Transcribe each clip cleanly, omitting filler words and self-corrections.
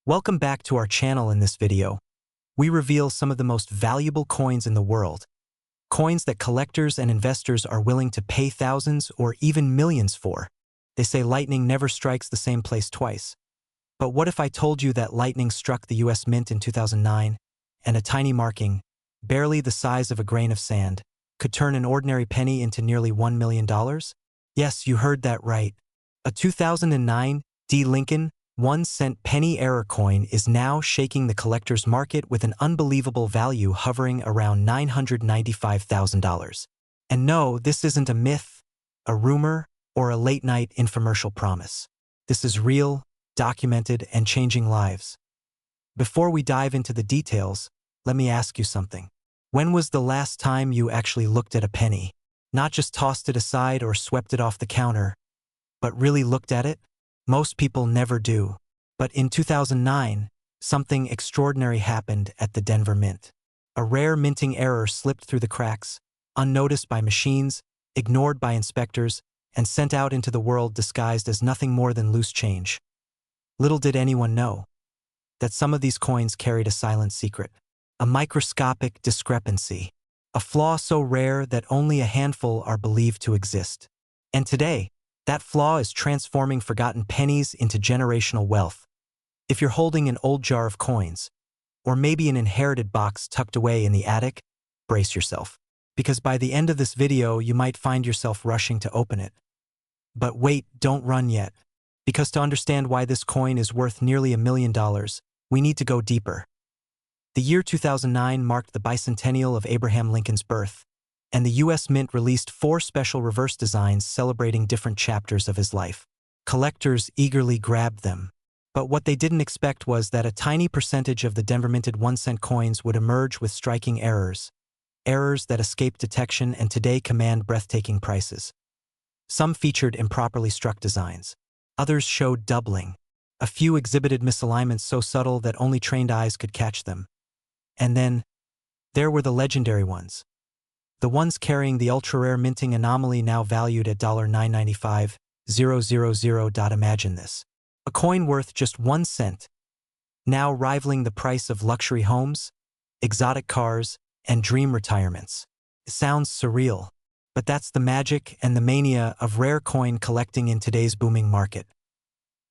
Welcome back to our channel. In this video, we reveal some of the most valuable coins in the world. Coins that collectors and investors are willing to pay thousands or even millions for. They say lightning never strikes the same place twice. But what if I told you that lightning struck the US Mint in 2009, and a tiny marking, barely the size of a grain of sand, could turn an ordinary penny into nearly $1 million? Yes, you heard that right. A 2009 D. Lincoln 1-cent penny error coin is now shaking the collector's market with an unbelievable value hovering around $995,000. And no, this isn't a myth, a rumor, or a late-night infomercial promise. This is real, documented, and changing lives. Before we dive into the details, let me ask you something. When was the last time you actually looked at a penny? Not just tossed it aside or swept it off the counter, but really looked at it? Most people never do. But in 2009, something extraordinary happened at the Denver Mint. A rare minting error slipped through the cracks, unnoticed by machines, ignored by inspectors, and sent out into the world disguised as nothing more than loose change. Little did anyone know that some of these coins carried a silent secret, a microscopic discrepancy, a flaw so rare that only a handful are believed to exist. And today, that flaw is transforming forgotten pennies into generational wealth. If you're holding an old jar of coins, or maybe an inherited box tucked away in the attic, brace yourself. Because by the end of this video, you might find yourself rushing to open it. But wait, don't run yet. Because to understand why this coin is worth nearly $1 million, we need to go deeper. The year 2009 marked the bicentennial of Abraham Lincoln's birth, and the US Mint released 4 special reverse designs celebrating different chapters of his life. Collectors eagerly grabbed them. But what they didn't expect was that a tiny percentage of the Denver minted 1-cent coins would emerge with striking errors that escaped detection and today command breathtaking prices. Some featured improperly struck designs. Others showed doubling. A few exhibited misalignments so subtle that only trained eyes could catch them. And then, there were the legendary ones. The ones carrying the ultra-rare minting anomaly now valued at $995,000. Imagine this. A coin worth just 1 cent, now rivaling the price of luxury homes, exotic cars, and dream retirements. It sounds surreal, but that's the magic and the mania of rare coin collecting in today's booming market.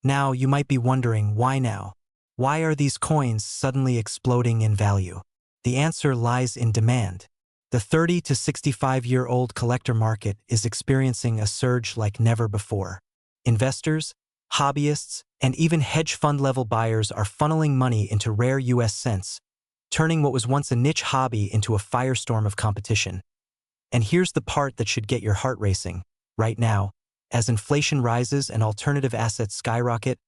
Now, you might be wondering, why now? Why are these coins suddenly exploding in value? The answer lies in demand. The 30 to 65-year-old collector market is experiencing a surge like never before. Investors, hobbyists, and even hedge fund-level buyers are funneling money into rare US cents, turning what was once a niche hobby into a firestorm of competition. And here's the part that should get your heart racing. Right now, as inflation rises and alternative assets skyrocket,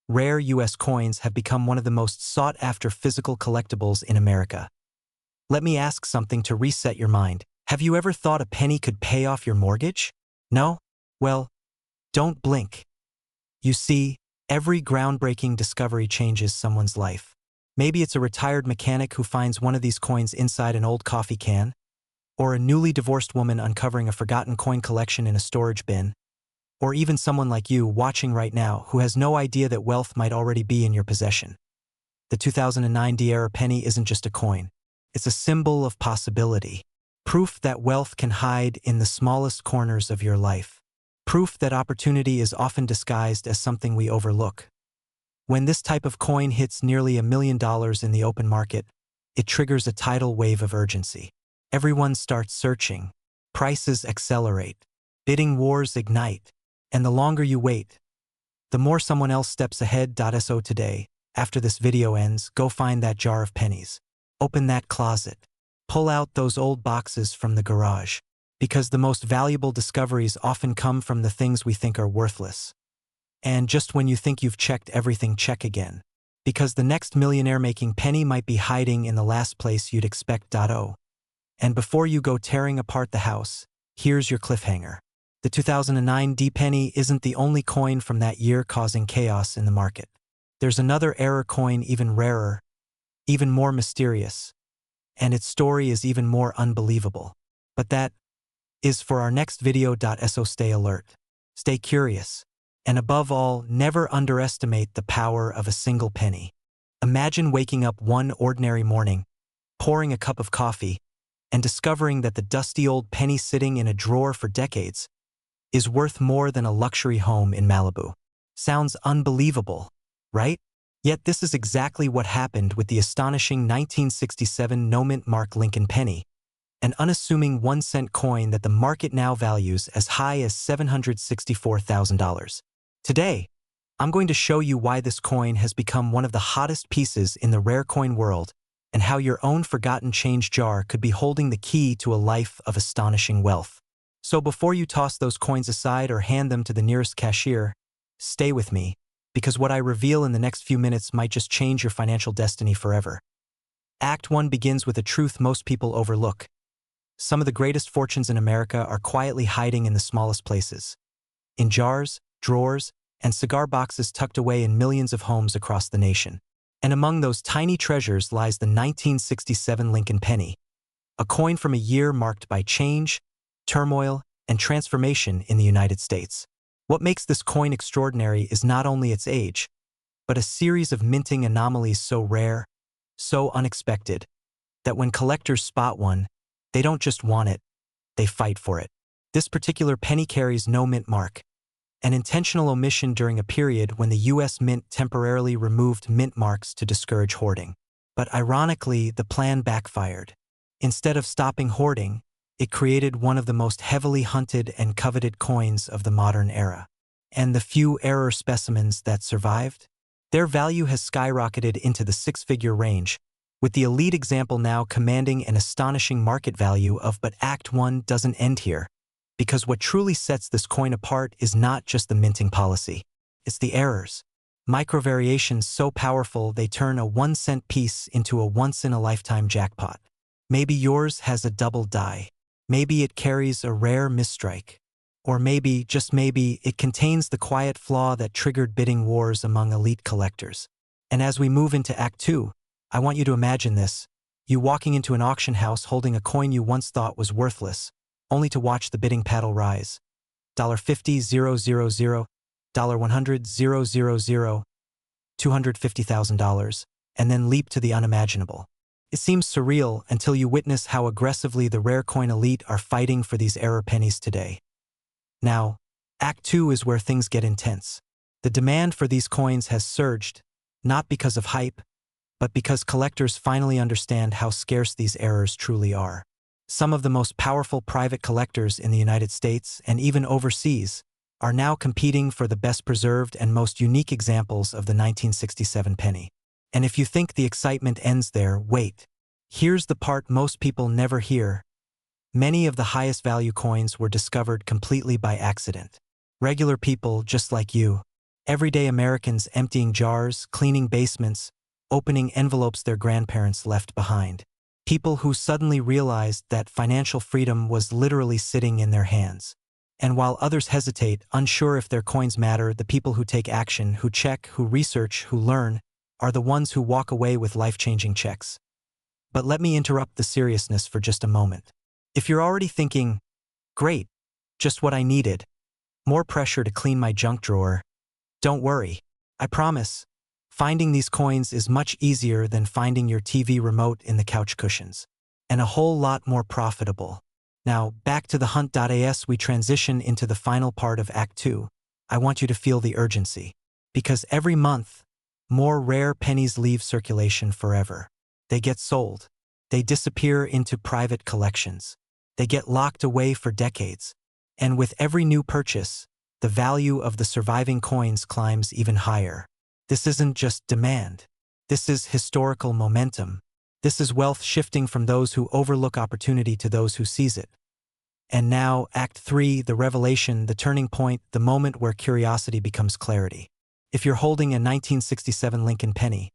rare US coins have become one of the most sought-after physical collectibles in America. Let me ask something to reset your mind. Have you ever thought a penny could pay off your mortgage? No? Well, don't blink. You see, every groundbreaking discovery changes someone's life. Maybe it's a retired mechanic who finds one of these coins inside an old coffee can, or a newly divorced woman uncovering a forgotten coin collection in a storage bin, or even someone like you watching right now who has no idea that wealth might already be in your possession. The 2009 D-era penny isn't just a coin. It's a symbol of possibility. Proof that wealth can hide in the smallest corners of your life. Proof that opportunity is often disguised as something we overlook. When this type of coin hits nearly $1 million in the open market, it triggers a tidal wave of urgency. Everyone starts searching. Prices accelerate. Bidding wars ignite. And the longer you wait, the more someone else steps ahead. So today, after this video ends, go find that jar of pennies. Open that closet. Pull out those old boxes from the garage. Because the most valuable discoveries often come from the things we think are worthless. And just when you think you've checked everything, check again. Because the next millionaire-making penny might be hiding in the last place you'd expect. And before you go tearing apart the house, here's your cliffhanger. The 2009 D penny isn't the only coin from that year causing chaos in the market. There's another error coin even rarer, even more mysterious, and its story is even more unbelievable. But that is for our next video. So stay alert, stay curious, and above all, never underestimate the power of a single penny. Imagine waking up one ordinary morning, pouring a cup of coffee, and discovering that the dusty old penny sitting in a drawer for decades is worth more than a luxury home in Malibu. Sounds unbelievable, right? Yet this is exactly what happened with the astonishing 1967 no-mint mark Lincoln penny, an unassuming 1-cent coin that the market now values as high as $764,000. Today, I'm going to show you why this coin has become one of the hottest pieces in the rare coin world and how your own forgotten change jar could be holding the key to a life of astonishing wealth. So before you toss those coins aside or hand them to the nearest cashier, stay with me, because what I reveal in the next few minutes might just change your financial destiny forever. Act 1 begins with a truth most people overlook. Some of the greatest fortunes in America are quietly hiding in the smallest places. In jars, drawers, and cigar boxes tucked away in millions of homes across the nation. And among those tiny treasures lies the 1967 Lincoln penny, a coin from a year marked by change, turmoil, and transformation in the United States. What makes this coin extraordinary is not only its age, but a series of minting anomalies so rare, so unexpected, that when collectors spot one, they don't just want it, they fight for it. This particular penny carries no mint mark, an intentional omission during a period when the U.S. Mint temporarily removed mint marks to discourage hoarding. But ironically, the plan backfired. Instead of stopping hoarding, it created one of the most heavily hunted and coveted coins of the modern era. And the few error specimens that survived? Their value has skyrocketed into the six-figure range, with the elite example now commanding an astonishing market value of. But Act 1 doesn't end here, because what truly sets this coin apart is not just the minting policy. It's the errors. Micro-variations so powerful they turn a 1-cent piece into a once-in-a-lifetime jackpot. Maybe yours has a double die. Maybe it carries a rare misstrike. Or maybe, just maybe, it contains the quiet flaw that triggered bidding wars among elite collectors. And as we move into Act 2, I want you to imagine this: you walking into an auction house holding a coin you once thought was worthless, only to watch the bidding paddle rise. $50,000, $100,000, $250,000, and then leap to the unimaginable. It seems surreal until you witness how aggressively the rare coin elite are fighting for these error pennies today. Now, Act 2 is where things get intense. The demand for these coins has surged, not because of hype, but because collectors finally understand how scarce these errors truly are. Some of the most powerful private collectors in the United States and even overseas are now competing for the best preserved and most unique examples of the 1967 penny. And if you think the excitement ends there, wait. Here's the part most people never hear. Many of the highest value coins were discovered completely by accident. Regular people just like you, everyday Americans emptying jars, cleaning basements, opening envelopes their grandparents left behind. People who suddenly realized that financial freedom was literally sitting in their hands. And while others hesitate, unsure if their coins matter, the people who take action, who check, who research, who learn, are the ones who walk away with life-changing checks. But let me interrupt the seriousness for just a moment. If you're already thinking, great, just what I needed, more pressure to clean my junk drawer, don't worry. I promise, finding these coins is much easier than finding your TV remote in the couch cushions, and a whole lot more profitable. Now, back to the hunt. As we transition into the final part of Act 2, I want you to feel the urgency. Because every month, more rare pennies leave circulation forever. They get sold. They disappear into private collections. They get locked away for decades. And with every new purchase, the value of the surviving coins climbs even higher. This isn't just demand. This is historical momentum. This is wealth shifting from those who overlook opportunity to those who seize it. And now, Act 3, the revelation, the turning point, the moment where curiosity becomes clarity. If you're holding a 1967 Lincoln penny,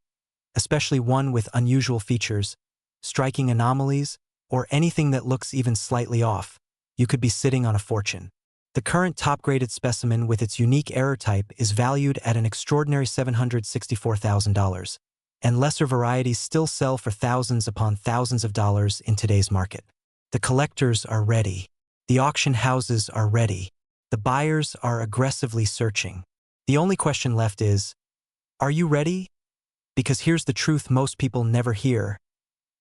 especially one with unusual features, striking anomalies, or anything that looks even slightly off, you could be sitting on a fortune. The current top-graded specimen with its unique error type is valued at an extraordinary $764,000, and lesser varieties still sell for thousands upon thousands of dollars in today's market. The collectors are ready. The auction houses are ready. The buyers are aggressively searching. The only question left is, are you ready? Because here's the truth most people never hear.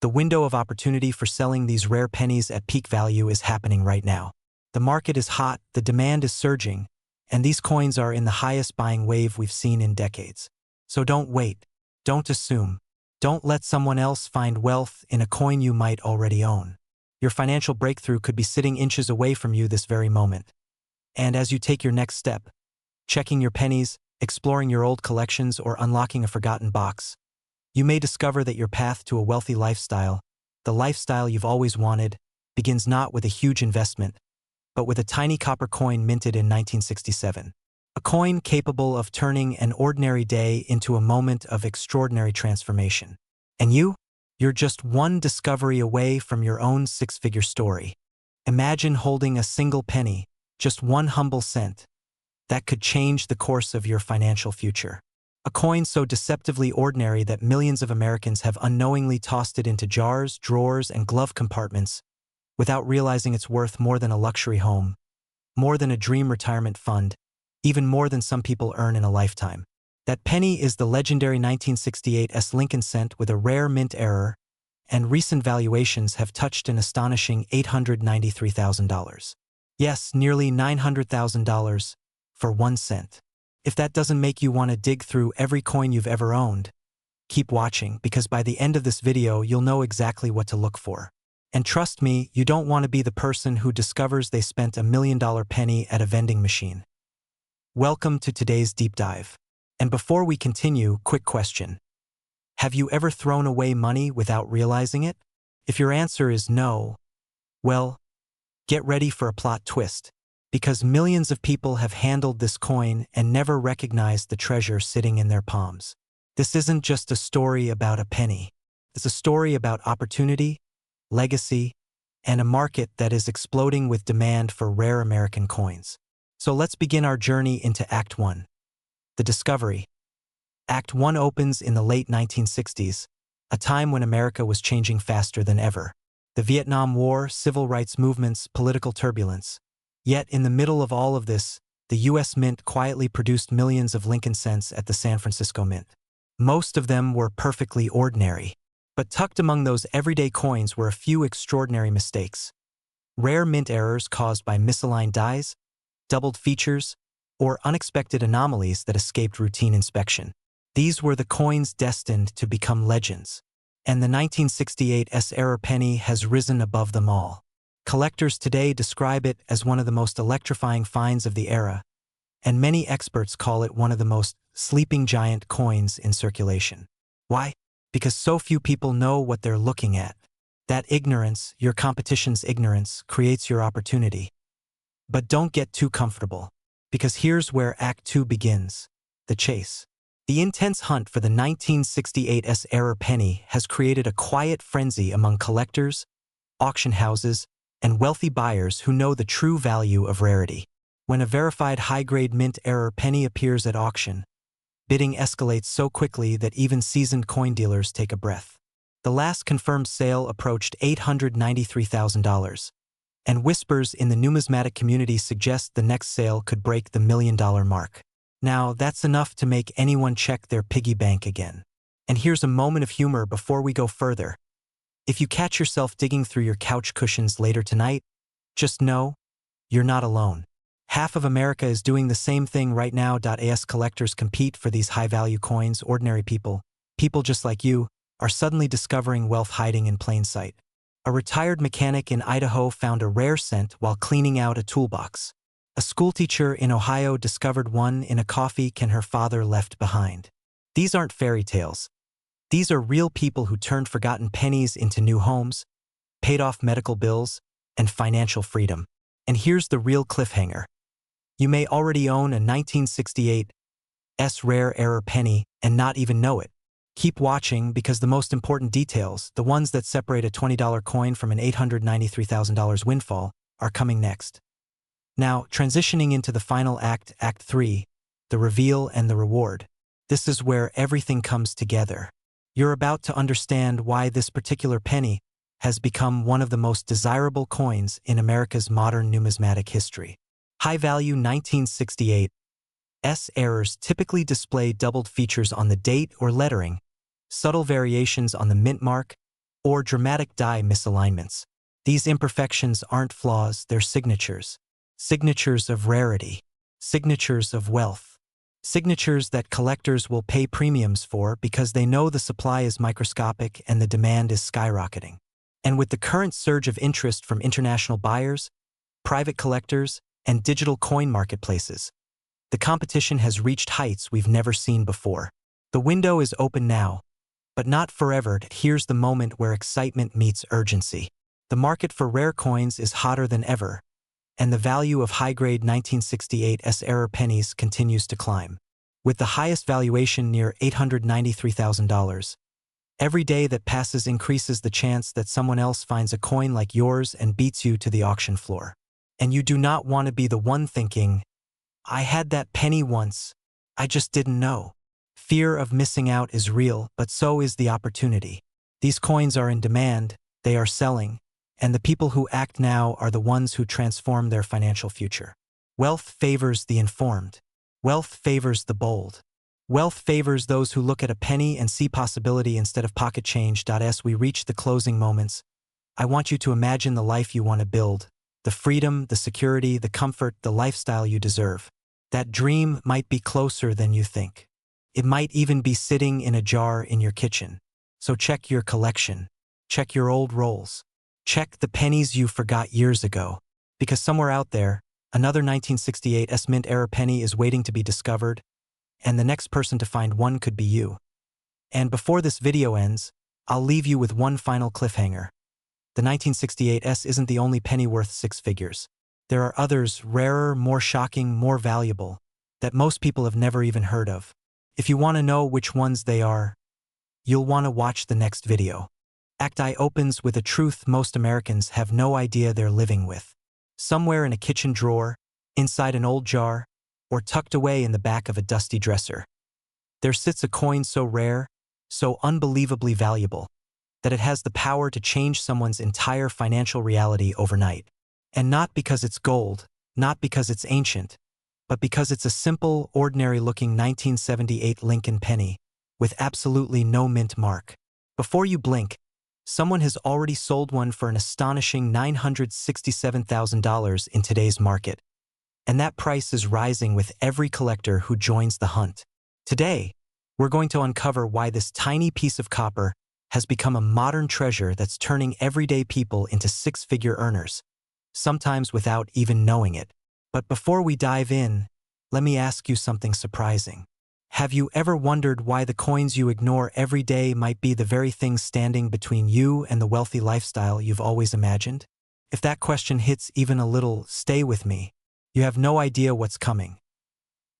The window of opportunity for selling these rare pennies at peak value is happening right now. The market is hot, the demand is surging, and these coins are in the highest buying wave we've seen in decades. So don't wait. Don't assume. Don't let someone else find wealth in a coin you might already own. Your financial breakthrough could be sitting inches away from you this very moment. And as you take your next step, checking your pennies, exploring your old collections, or unlocking a forgotten box, you may discover that your path to a wealthy lifestyle, the lifestyle you've always wanted, begins not with a huge investment, but with a tiny copper coin minted in 1967. A coin capable of turning an ordinary day into a moment of extraordinary transformation. And you're just one discovery away from your own six-figure story. Imagine holding a single penny, just one humble cent, that could change the course of your financial future. A coin so deceptively ordinary that millions of Americans have unknowingly tossed it into jars, drawers, and glove compartments without realizing it's worth more than a luxury home, more than a dream retirement fund, even more than some people earn in a lifetime. That penny is the legendary 1968 Lincoln cent with a rare mint error, and recent valuations have touched an astonishing $893,000. Yes, nearly $900,000 for 1 cent. If that doesn't make you want to dig through every coin you've ever owned, keep watching, because by the end of this video you'll know exactly what to look for. And trust me, you don't want to be the person who discovers they spent $1 million penny at a vending machine. Welcome to today's deep dive. And before we continue, quick question. Have you ever thrown away money without realizing it? If your answer is no, well, get ready for a plot twist, because millions of people have handled this coin and never recognized the treasure sitting in their palms. This isn't just a story about a penny. It's a story about opportunity, legacy, and a market that is exploding with demand for rare American coins. So let's begin our journey into Act 1. The discovery. Act 1 opens in the late 1960s, a time when America was changing faster than ever. The Vietnam War, civil rights movements, political turbulence. Yet in the middle of all of this, the U.S. Mint quietly produced millions of Lincoln cents at the San Francisco Mint. Most of them were perfectly ordinary. But tucked among those everyday coins were a few extraordinary mistakes. Rare mint errors caused by misaligned dies, doubled features, or unexpected anomalies that escaped routine inspection. These were the coins destined to become legends. And the 1968 error penny has risen above them all. Collectors today describe it as one of the most electrifying finds of the era, and many experts call it one of the most sleeping giant coins in circulation. Why? Because so few people know what they're looking at. That ignorance, your competition's ignorance, creates your opportunity. But don't get too comfortable, because here's where Act 2 begins: the chase. The intense hunt for the 1968 error penny has created a quiet frenzy among collectors, auction houses, and wealthy buyers who know the true value of rarity. When a verified high-grade mint error penny appears at auction, bidding escalates so quickly that even seasoned coin dealers take a breath. The last confirmed sale approached $893,000, and whispers in the numismatic community suggest the next sale could break the $1 million mark. Now, that's enough to make anyone check their piggy bank again. And here's a moment of humor before we go further. If you catch yourself digging through your couch cushions later tonight, just know you're not alone. Half of America is doing the same thing right now. As collectors compete for these high-value coins, ordinary people just like you, are suddenly discovering wealth hiding in plain sight. A retired mechanic in Idaho found a rare cent while cleaning out a toolbox. A schoolteacher in Ohio discovered one in a coffee can her father left behind. These aren't fairy tales. These are real people who turned forgotten pennies into new homes, paid off medical bills, and financial freedom. And here's the real cliffhanger. You may already own a 1968 rare error penny and not even know it. Keep watching, because the most important details, the ones that separate a $20 coin from an $893,000 windfall, are coming next. Now, transitioning into the final act, Act 3, the reveal and the reward. This is where everything comes together. You're about to understand why this particular penny has become one of the most desirable coins in America's modern numismatic history. High-value 1968 errors typically display doubled features on the date or lettering, subtle variations on the mint mark, or dramatic die misalignments. These imperfections aren't flaws, they're signatures. Signatures of rarity. Signatures of wealth. Signatures that collectors will pay premiums for because they know the supply is microscopic and the demand is skyrocketing. And with the current surge of interest from international buyers, private collectors, and digital coin marketplaces, the competition has reached heights we've never seen before. The window is open now, but not forever. Here's the moment where excitement meets urgency. The market for rare coins is hotter than ever, and the value of high-grade 1968 pennies continues to climb, with the highest valuation near $893,000. Every day that passes increases the chance that someone else finds a coin like yours and beats you to the auction floor. And you do not want to be the one thinking, "I had that penny once, I just didn't know." Fear of missing out is real, but so is the opportunity. These coins are in demand, they are selling, and the people who act now are the ones who transform their financial future. Wealth favors the informed. Wealth favors the bold. Wealth favors those who look at a penny and see possibility instead of pocket change. As we reach the closing moments, I want you to imagine the life you want to build, the freedom, the security, the comfort, the lifestyle you deserve. That dream might be closer than you think. It might even be sitting in a jar in your kitchen. So check your collection. Check your old rolls. Check the pennies you forgot years ago. Because somewhere out there, another 1968 mint-era penny is waiting to be discovered, and the next person to find one could be you. And before this video ends, I'll leave you with one final cliffhanger. The 1968 isn't the only penny worth six figures. There are others, rarer, more shocking, more valuable, that most people have never even heard of. If you want to know which ones they are, you'll want to watch the next video. Act I opens with a truth most Americans have no idea they're living with. Somewhere in a kitchen drawer, inside an old jar, or tucked away in the back of a dusty dresser, there sits a coin so rare, so unbelievably valuable, that it has the power to change someone's entire financial reality overnight. And not because it's gold, not because it's ancient, but because it's a simple, ordinary-looking 1978 Lincoln penny, with absolutely no mint mark. Before you blink, someone has already sold one for an astonishing $967,000 in today's market. And that price is rising with every collector who joins the hunt. Today, we're going to uncover why this tiny piece of copper has become a modern treasure that's turning everyday people into six-figure earners, sometimes without even knowing it. But before we dive in, let me ask you something surprising. Have you ever wondered why the coins you ignore every day might be the very things standing between you and the wealthy lifestyle you've always imagined? If that question hits even a little, stay with me. You have no idea what's coming.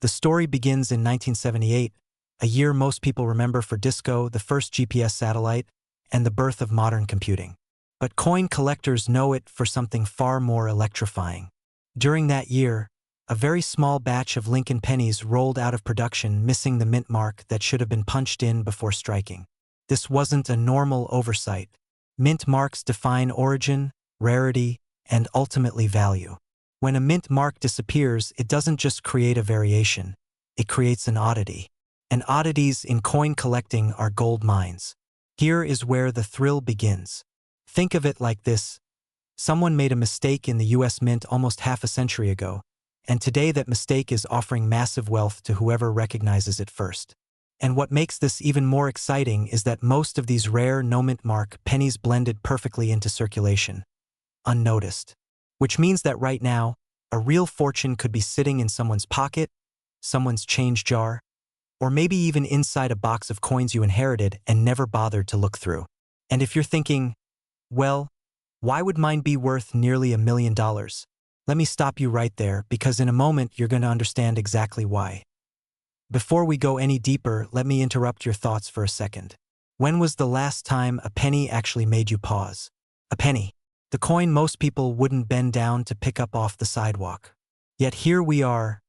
The story begins in 1978, a year most people remember for disco, the first GPS satellite, and the birth of modern computing. But coin collectors know it for something far more electrifying. During that year, a very small batch of Lincoln pennies rolled out of production, missing the mint mark that should have been punched in before striking. This wasn't a normal oversight. Mint marks define origin, rarity, and ultimately value. When a mint mark disappears, it doesn't just create a variation, it creates an oddity. And oddities in coin collecting are gold mines. Here is where the thrill begins. Think of it like this. Someone made a mistake in the US Mint almost half a century ago, and today that mistake is offering massive wealth to whoever recognizes it first. And what makes this even more exciting is that most of these rare no-mint mark pennies blended perfectly into circulation, unnoticed. Which means that right now, a real fortune could be sitting in someone's pocket, someone's change jar, or maybe even inside a box of coins you inherited and never bothered to look through. And if you're thinking, well, why would mine be worth nearly $1 million? Let me stop you right there, because in a moment you're going to understand exactly why. Before we go any deeper, let me interrupt your thoughts for a second. When was the last time a penny actually made you pause? A penny. The coin most people wouldn't bend down to pick up off the sidewalk. Yet here we are,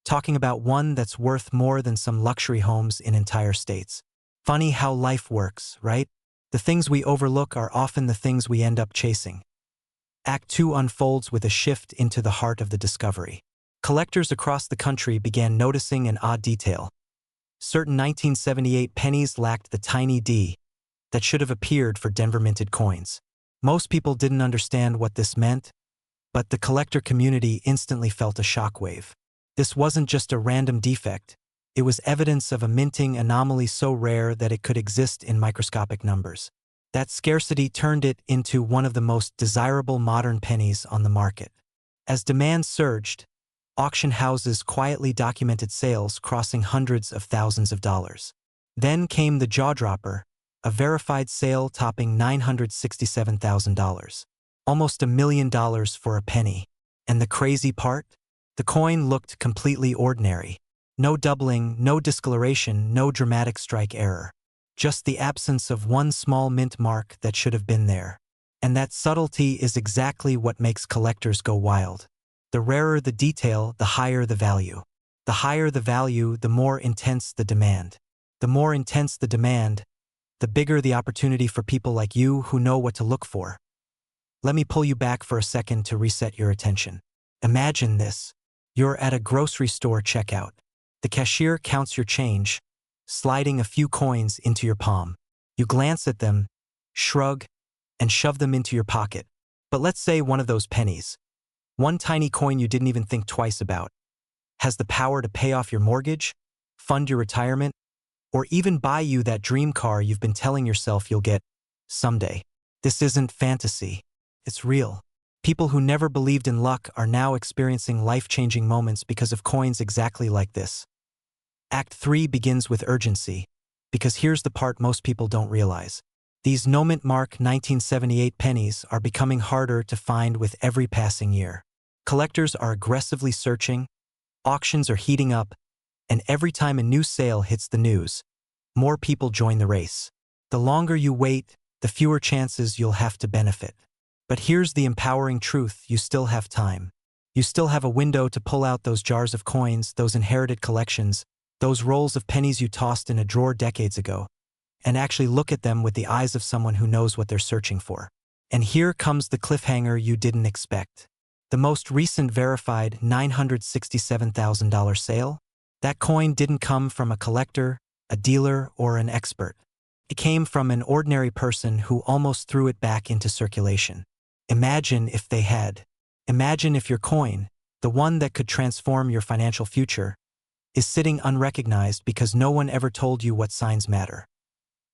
talking about one that's worth more than some luxury homes in entire states. Funny how life works, right? The things we overlook are often the things we end up chasing. Act 2 unfolds with a shift into the heart of the discovery. Collectors across the country began noticing an odd detail. Certain 1978 pennies lacked the tiny D that should have appeared for Denver minted coins. Most people didn't understand what this meant, but the collector community instantly felt a shockwave. This wasn't just a random defect. It was evidence of a minting anomaly so rare that it could exist in microscopic numbers. That scarcity turned it into one of the most desirable modern pennies on the market. As demand surged, auction houses quietly documented sales crossing hundreds of thousands of dollars. Then came the jaw-dropper, a verified sale topping $967,000. Almost $1 million for a penny. And the crazy part? The coin looked completely ordinary. No doubling, no discoloration, no dramatic strike error. Just the absence of one small mint mark that should have been there. And that subtlety is exactly what makes collectors go wild. The rarer the detail, the higher the value. The higher the value, the more intense the demand. The more intense the demand, the bigger the opportunity for people like you who know what to look for. Let me pull you back for a second to reset your attention. Imagine this. You're at a grocery store checkout. The cashier counts your change, sliding a few coins into your palm. You glance at them, shrug, and shove them into your pocket. But let's say one of those pennies, one tiny coin you didn't even think twice about, has the power to pay off your mortgage, fund your retirement, or even buy you that dream car you've been telling yourself you'll get someday. This isn't fantasy. It's real. People who never believed in luck are now experiencing life-changing moments because of coins exactly like this. Act 3 begins with urgency, because here's the part most people don't realize. These no-mint mark 1978 pennies are becoming harder to find with every passing year. Collectors are aggressively searching, auctions are heating up, and every time a new sale hits the news, more people join the race. The longer you wait, the fewer chances you'll have to benefit. But here's the empowering truth: you still have time. You still have a window to pull out those jars of coins, those inherited collections, those rolls of pennies you tossed in a drawer decades ago, and actually look at them with the eyes of someone who knows what they're searching for. And here comes the cliffhanger you didn't expect. The most recent verified $967,000 sale? That coin didn't come from a collector, a dealer, or an expert. It came from an ordinary person who almost threw it back into circulation. Imagine if they had. Imagine if your coin, the one that could transform your financial future, is sitting unrecognized because no one ever told you what signs matter.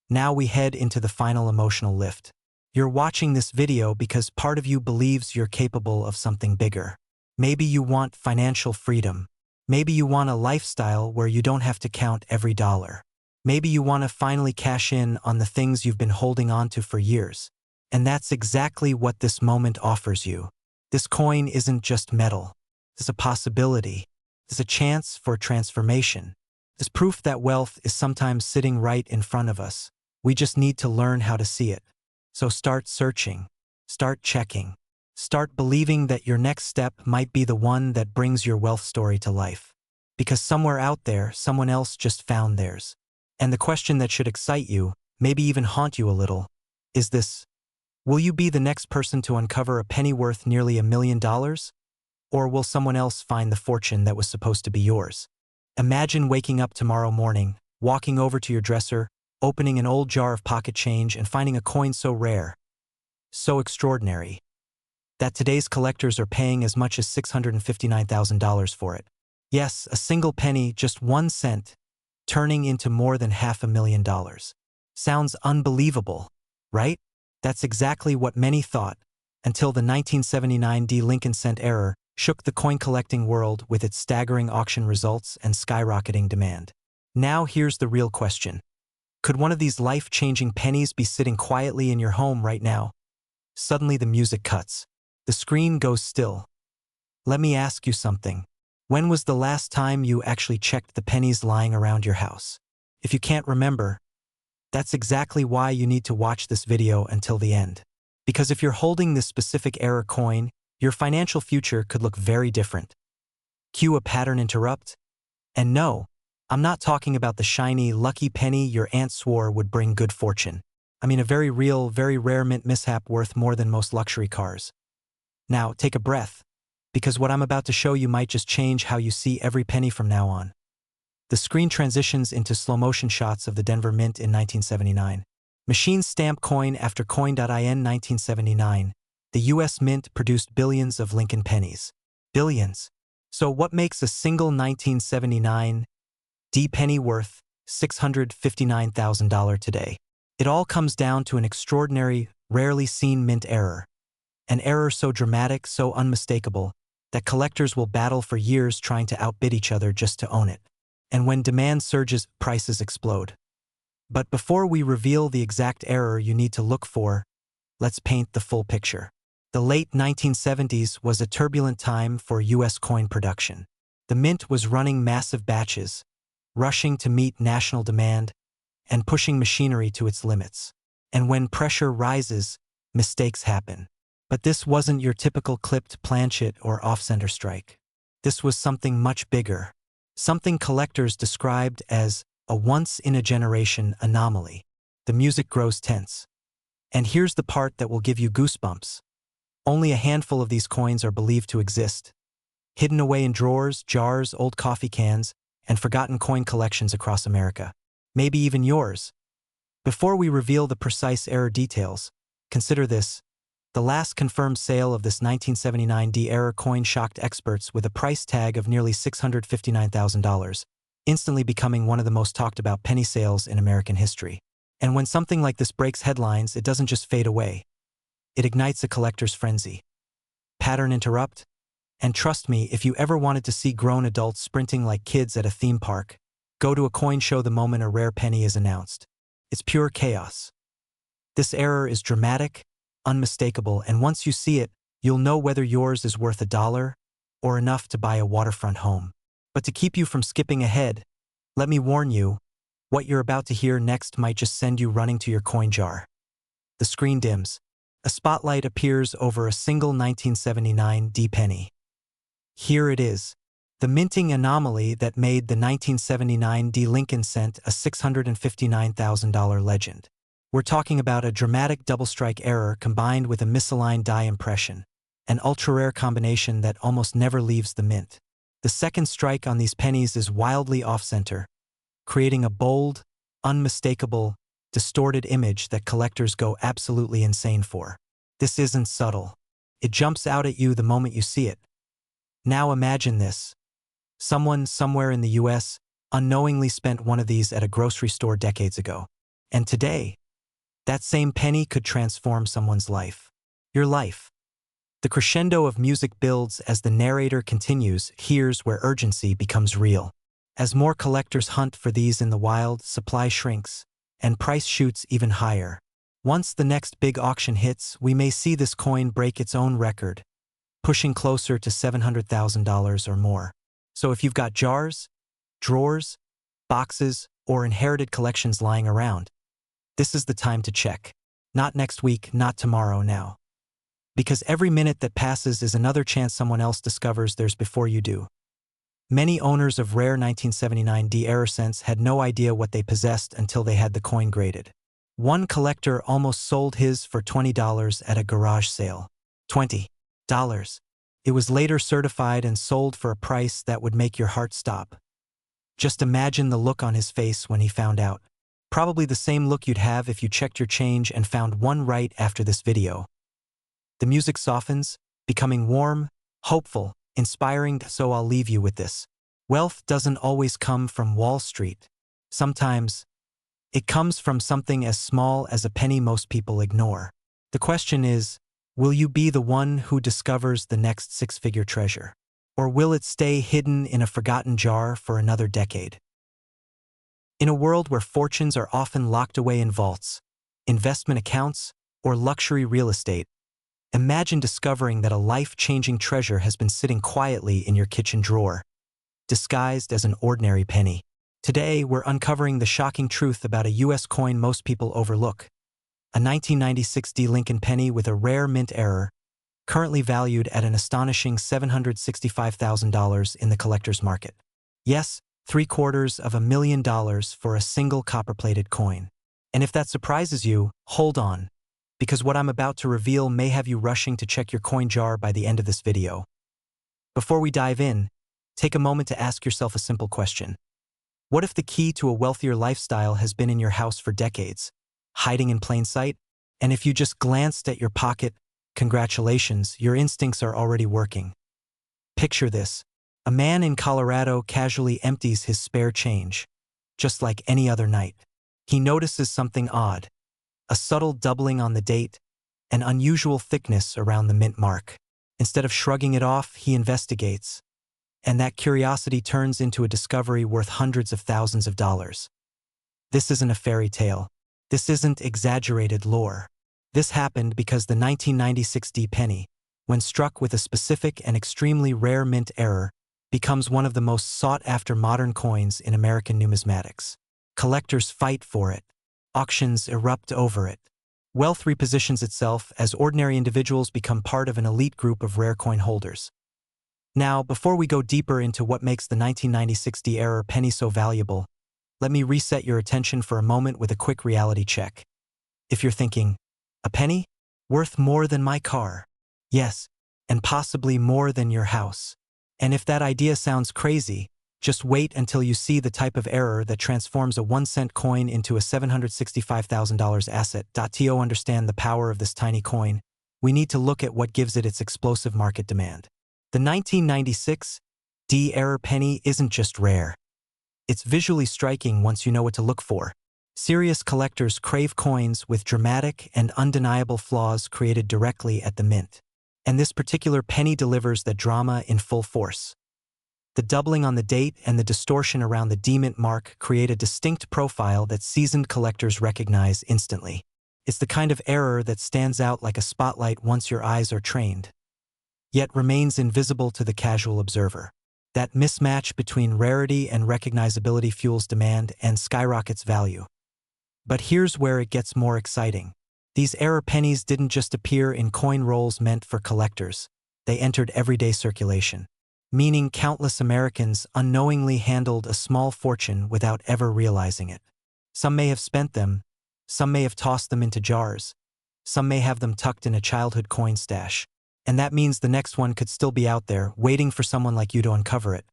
Now we head into the final emotional lift. You're watching this video because part of you believes you're capable of something bigger. Maybe you want financial freedom. Maybe you want a lifestyle where you don't have to count every dollar. Maybe you want to finally cash in on the things you've been holding on to for years. And that's exactly what this moment offers you. This coin isn't just metal. It's a possibility. It's a chance for transformation. It's proof that wealth is sometimes sitting right in front of us. We just need to learn how to see it. So start searching. Start checking. Start believing that your next step might be the one that brings your wealth story to life. Because somewhere out there, someone else just found theirs. And the question that should excite you, maybe even haunt you a little, is this: will you be the next person to uncover a penny worth nearly $1 million? Or will someone else find the fortune that was supposed to be yours? Imagine waking up tomorrow morning, walking over to your dresser, opening an old jar of pocket change and finding a coin so rare, so extraordinary, that today's collectors are paying as much as $659,000 for it. Yes, a single penny, just 1 cent, turning into more than $500,000. Sounds unbelievable, right? That's exactly what many thought, until the 1979 D. Lincoln cent error shook the coin-collecting world with its staggering auction results and skyrocketing demand. Now here's the real question. Could one of these life-changing pennies be sitting quietly in your home right now? Suddenly the music cuts. The screen goes still. Let me ask you something. When was the last time you actually checked the pennies lying around your house? If you can't remember, that's exactly why you need to watch this video until the end. Because if you're holding this specific error coin, your financial future could look very different. Cue a pattern interrupt. And no, I'm not talking about the shiny, lucky penny your aunt swore would bring good fortune. I mean a very real, very rare mint mishap worth more than most luxury cars. Now, take a breath, because what I'm about to show you might just change how you see every penny from now on. The screen transitions into slow-motion shots of the Denver Mint in 1979. Machine stamp coin after coin.in 1979. The U.S. Mint produced billions of Lincoln pennies. Billions. So what makes a single 1979 D penny worth $659,000 today? It all comes down to an extraordinary, rarely seen mint error. An error so dramatic, so unmistakable, that collectors will battle for years trying to outbid each other just to own it. And when demand surges, prices explode. But before we reveal the exact error you need to look for, let's paint the full picture. The late 1970s was a turbulent time for U.S. coin production. The mint was running massive batches, rushing to meet national demand, and pushing machinery to its limits. And when pressure rises, mistakes happen. But this wasn't your typical clipped planchet or off-center strike. This was something much bigger. Something collectors described as a once-in-a-generation anomaly. The music grows tense. And here's the part that will give you goosebumps. Only a handful of these coins are believed to exist, hidden away in drawers, jars, old coffee cans, and forgotten coin collections across America. Maybe even yours. Before we reveal the precise error details, consider this. The last confirmed sale of this 1979 D error coin shocked experts with a price tag of nearly $659,000, instantly becoming one of the most talked about penny sales in American history. And when something like this breaks headlines, it doesn't just fade away. It ignites a collector's frenzy. Pattern interrupt? And trust me, if you ever wanted to see grown adults sprinting like kids at a theme park, go to a coin show the moment a rare penny is announced. It's pure chaos. This error is dramatic, unmistakable, and once you see it, you'll know whether yours is worth $1 or enough to buy a waterfront home. But to keep you from skipping ahead, let me warn you, what you're about to hear next might just send you running to your coin jar. The screen dims. A spotlight appears over a single 1979 D penny. Here it is, the minting anomaly that made the 1979 D Lincoln cent a $659,000 legend. We're talking about a dramatic double-strike error combined with a misaligned die impression, an ultra-rare combination that almost never leaves the mint. The second strike on these pennies is wildly off-center, creating a bold, unmistakable, distorted image that collectors go absolutely insane for. This isn't subtle. It jumps out at you the moment you see it. Now imagine this. Someone somewhere in the US unknowingly spent one of these at a grocery store decades ago. And today, that same penny could transform someone's life. Your life. The crescendo of music builds as the narrator continues. Here's where urgency becomes real. As more collectors hunt for these in the wild, supply shrinks, and price shoots even higher. Once the next big auction hits, we may see this coin break its own record, pushing closer to $700,000 or more. So if you've got jars, drawers, boxes, or inherited collections lying around, this is the time to check. Not next week, not tomorrow, now. Because every minute that passes is another chance someone else discovers theirs before you do. Many owners of rare 1979 D error cents had no idea what they possessed until they had the coin graded. One collector almost sold his for $20 at a garage sale. $20. It was later certified and sold for a price that would make your heart stop. Just imagine the look on his face when he found out. Probably the same look you'd have if you checked your change and found one right after this video. The music softens, becoming warm, hopeful, inspiring, so I'll leave you with this. Wealth doesn't always come from Wall Street. Sometimes, it comes from something as small as a penny most people ignore. The question is, will you be the one who discovers the next six-figure treasure? Or will it stay hidden in a forgotten jar for another decade? In a world where fortunes are often locked away in vaults, investment accounts, or luxury real estate, imagine discovering that a life-changing treasure has been sitting quietly in your kitchen drawer, disguised as an ordinary penny. Today, we're uncovering the shocking truth about a U.S. coin most people overlook. A 1996 D Lincoln penny with a rare mint error, currently valued at an astonishing $765,000 in the collector's market. Yes, $750,000 for a single copper-plated coin. And if that surprises you, hold on, because what I'm about to reveal may have you rushing to check your coin jar by the end of this video. Before we dive in, take a moment to ask yourself a simple question. What if the key to a wealthier lifestyle has been in your house for decades, hiding in plain sight? And if you just glanced at your pocket, congratulations, your instincts are already working. Picture this. A man in Colorado casually empties his spare change, just like any other night. He notices something odd, a subtle doubling on the date, an unusual thickness around the mint mark. Instead of shrugging it off, he investigates, and that curiosity turns into a discovery worth hundreds of thousands of dollars. This isn't a fairy tale. This isn't exaggerated lore. This happened because the 1996 penny, when struck with a specific and extremely rare mint error, becomes one of the most sought-after modern coins in American numismatics. Collectors fight for it. Auctions erupt over it. Wealth repositions itself as ordinary individuals become part of an elite group of rare coin holders. Now, before we go deeper into what makes the 1996 error penny so valuable, let me reset your attention for a moment with a quick reality check. If you're thinking, a penny? Worth more than my car? Yes, and possibly more than your house. And if that idea sounds crazy, just wait until you see the type of error that transforms a 1-cent coin into a $765,000 asset. To understand the power of this tiny coin, we need to look at what gives it its explosive market demand. The 1996 error penny isn't just rare. It's visually striking once you know what to look for. Serious collectors crave coins with dramatic and undeniable flaws created directly at the mint. And this particular penny delivers that drama in full force. The doubling on the date and the distortion around the demint mark create a distinct profile that seasoned collectors recognize instantly. It's the kind of error that stands out like a spotlight once your eyes are trained, yet remains invisible to the casual observer. That mismatch between rarity and recognizability fuels demand and skyrockets value. But here's where it gets more exciting. These error pennies didn't just appear in coin rolls meant for collectors. They entered everyday circulation, meaning countless Americans unknowingly handled a small fortune without ever realizing it. Some may have spent them, some may have tossed them into jars, some may have them tucked in a childhood coin stash. And that means the next one could still be out there, waiting for someone like you to uncover it.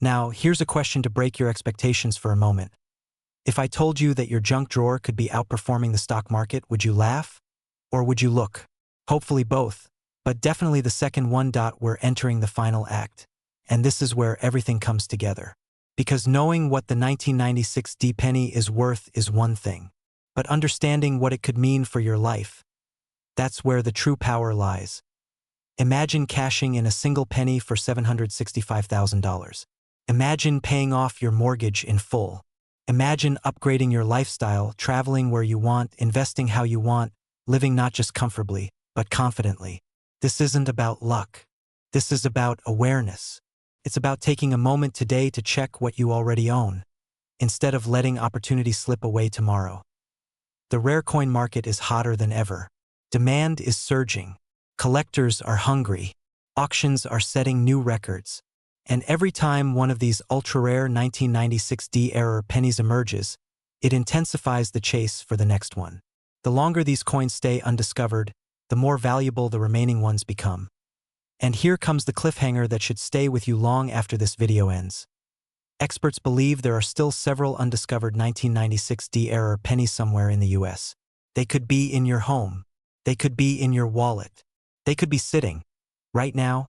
Now, here's a question to break your expectations for a moment. If I told you that your junk drawer could be outperforming the stock market, would you laugh? Or would you look? Hopefully both, but definitely the second one. We're entering the final act. And this is where everything comes together. Because knowing what the 1996 penny is worth is one thing, but understanding what it could mean for your life, that's where the true power lies. Imagine cashing in a single penny for $765,000. Imagine paying off your mortgage in full. Imagine upgrading your lifestyle, traveling where you want, investing how you want, living not just comfortably, but confidently. This isn't about luck. This is about awareness. It's about taking a moment today to check what you already own, instead of letting opportunity slip away tomorrow. The rare coin market is hotter than ever. Demand is surging. Collectors are hungry, auctions are setting new records, and every time one of these ultra-rare 1996 error pennies emerges, it intensifies the chase for the next one. The longer these coins stay undiscovered, the more valuable the remaining ones become. And here comes the cliffhanger that should stay with you long after this video ends. Experts believe there are still several undiscovered 1996 error pennies somewhere in the US. They could be in your home. They could be in your wallet. They could be sitting, right now,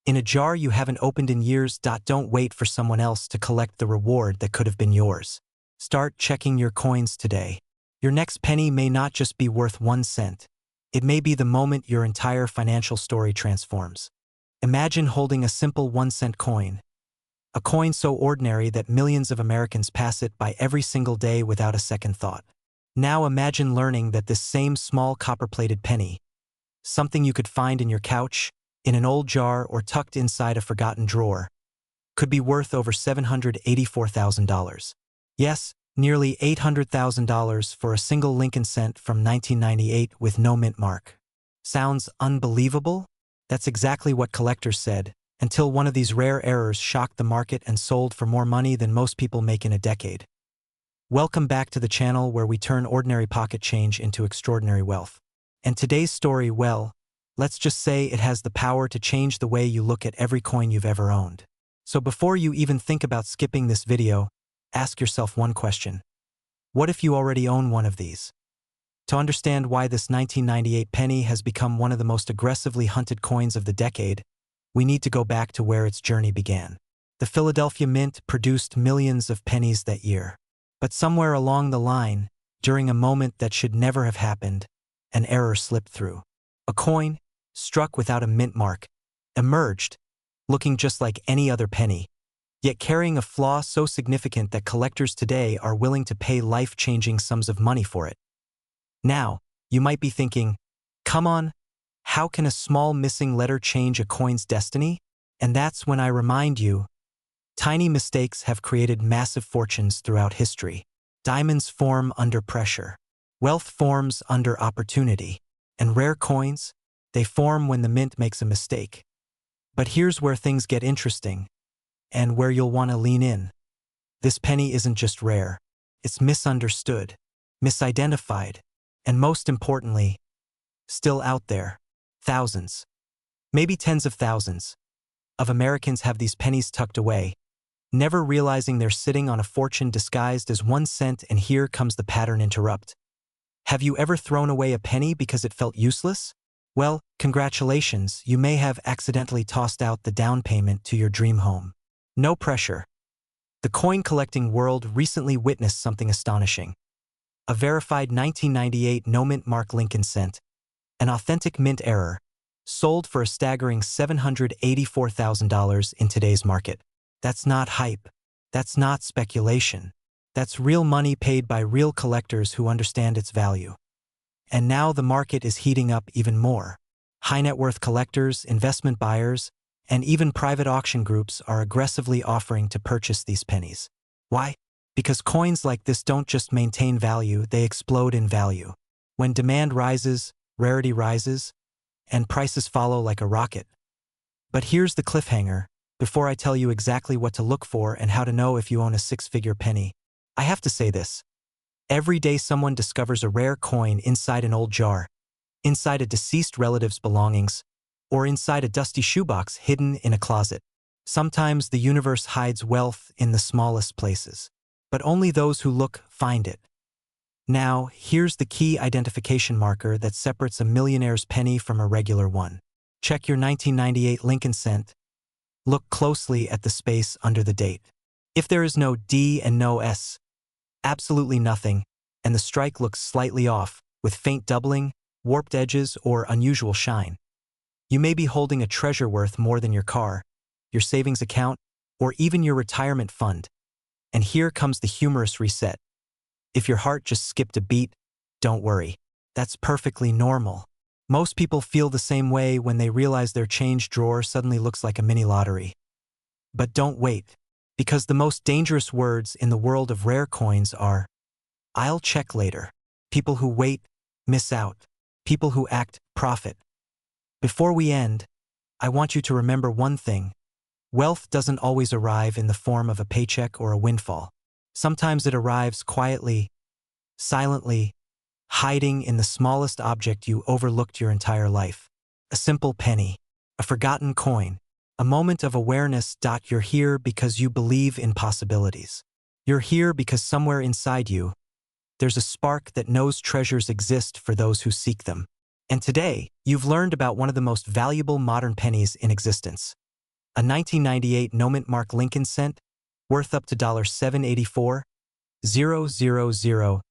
in a jar you haven't opened in years. Don't wait for someone else to collect the reward that could have been yours. Start checking your coins today. Your next penny may not just be worth 1 cent. It may be the moment your entire financial story transforms. Imagine holding a simple 1-cent coin. A coin so ordinary that millions of Americans pass it by every single day without a second thought. Now imagine learning that this same small copper-plated penny, something you could find in your couch, in an old jar, or tucked inside a forgotten drawer, could be worth over $784,000. Yes, nearly $800,000 for a single Lincoln cent from 1998 with no mint mark. Sounds unbelievable? That's exactly what collectors said, until one of these rare errors shocked the market and sold for more money than most people make in a decade. Welcome back to the channel where we turn ordinary pocket change into extraordinary wealth. And today's story, well, let's just say it has the power to change the way you look at every coin you've ever owned. So before you even think about skipping this video, ask yourself one question. What if you already own one of these? To understand why this 1998 penny has become one of the most aggressively hunted coins of the decade, we need to go back to where its journey began. The Philadelphia Mint produced millions of pennies that year. But somewhere along the line, during a moment that should never have happened, an error slipped through. A coin, struck without a mint mark, emerged, looking just like any other penny, yet carrying a flaw so significant that collectors today are willing to pay life-changing sums of money for it. Now, you might be thinking, come on, how can a small missing letter change a coin's destiny? And that's when I remind you, tiny mistakes have created massive fortunes throughout history. Diamonds form under pressure. Wealth forms under opportunity. And rare coins, they form when the mint makes a mistake. But here's where things get interesting, and where you'll want to lean in. This penny isn't just rare. It's misunderstood, misidentified, and most importantly, still out there. Thousands, maybe tens of thousands, of Americans have these pennies tucked away, never realizing they're sitting on a fortune disguised as 1 cent. And here comes the pattern interrupt. Have you ever thrown away a penny because it felt useless? Well, congratulations, you may have accidentally tossed out the down payment to your dream home. No pressure. The coin collecting world recently witnessed something astonishing. A verified 1998 no-mint mark Lincoln cent, an authentic mint error, sold for a staggering $784,000 in today's market. That's not hype. That's not speculation. That's real money paid by real collectors who understand its value. And now the market is heating up even more. High net worth collectors, investment buyers, and even private auction groups are aggressively offering to purchase these pennies. Why? Because coins like this don't just maintain value, they explode in value. When demand rises, rarity rises, and prices follow like a rocket. But here's the cliffhanger. Before I tell you exactly what to look for and how to know if you own a 6-figure penny, I have to say this. Every day someone discovers a rare coin inside an old jar, inside a deceased relative's belongings, or inside a dusty shoebox hidden in a closet. Sometimes the universe hides wealth in the smallest places, but only those who look find it. Now, here's the key identification marker that separates a millionaire's penny from a regular one. Check your 1998 Lincoln cent. Look closely at the space under the date. If there is no D and no S, absolutely nothing, and the strike looks slightly off, with faint doubling, warped edges, or unusual shine, you may be holding a treasure worth more than your car, your savings account, or even your retirement fund. And here comes the humorous reset. If your heart just skipped a beat, don't worry. That's perfectly normal. Most people feel the same way when they realize their change drawer suddenly looks like a mini lottery. But don't wait, because the most dangerous words in the world of rare coins are, "I'll check later." People who wait, miss out. People who act, profit. Before we end, I want you to remember one thing. Wealth doesn't always arrive in the form of a paycheck or a windfall. Sometimes it arrives quietly, silently, hiding in the smallest object you overlooked your entire life. A simple penny, a forgotten coin, a moment of awareness. You're here because you believe in possibilities. You're here because somewhere inside you, there's a spark that knows treasures exist for those who seek them. And today, you've learned about one of the most valuable modern pennies in existence. A 1998 no-mint mark Lincoln cent, worth up to $784,000.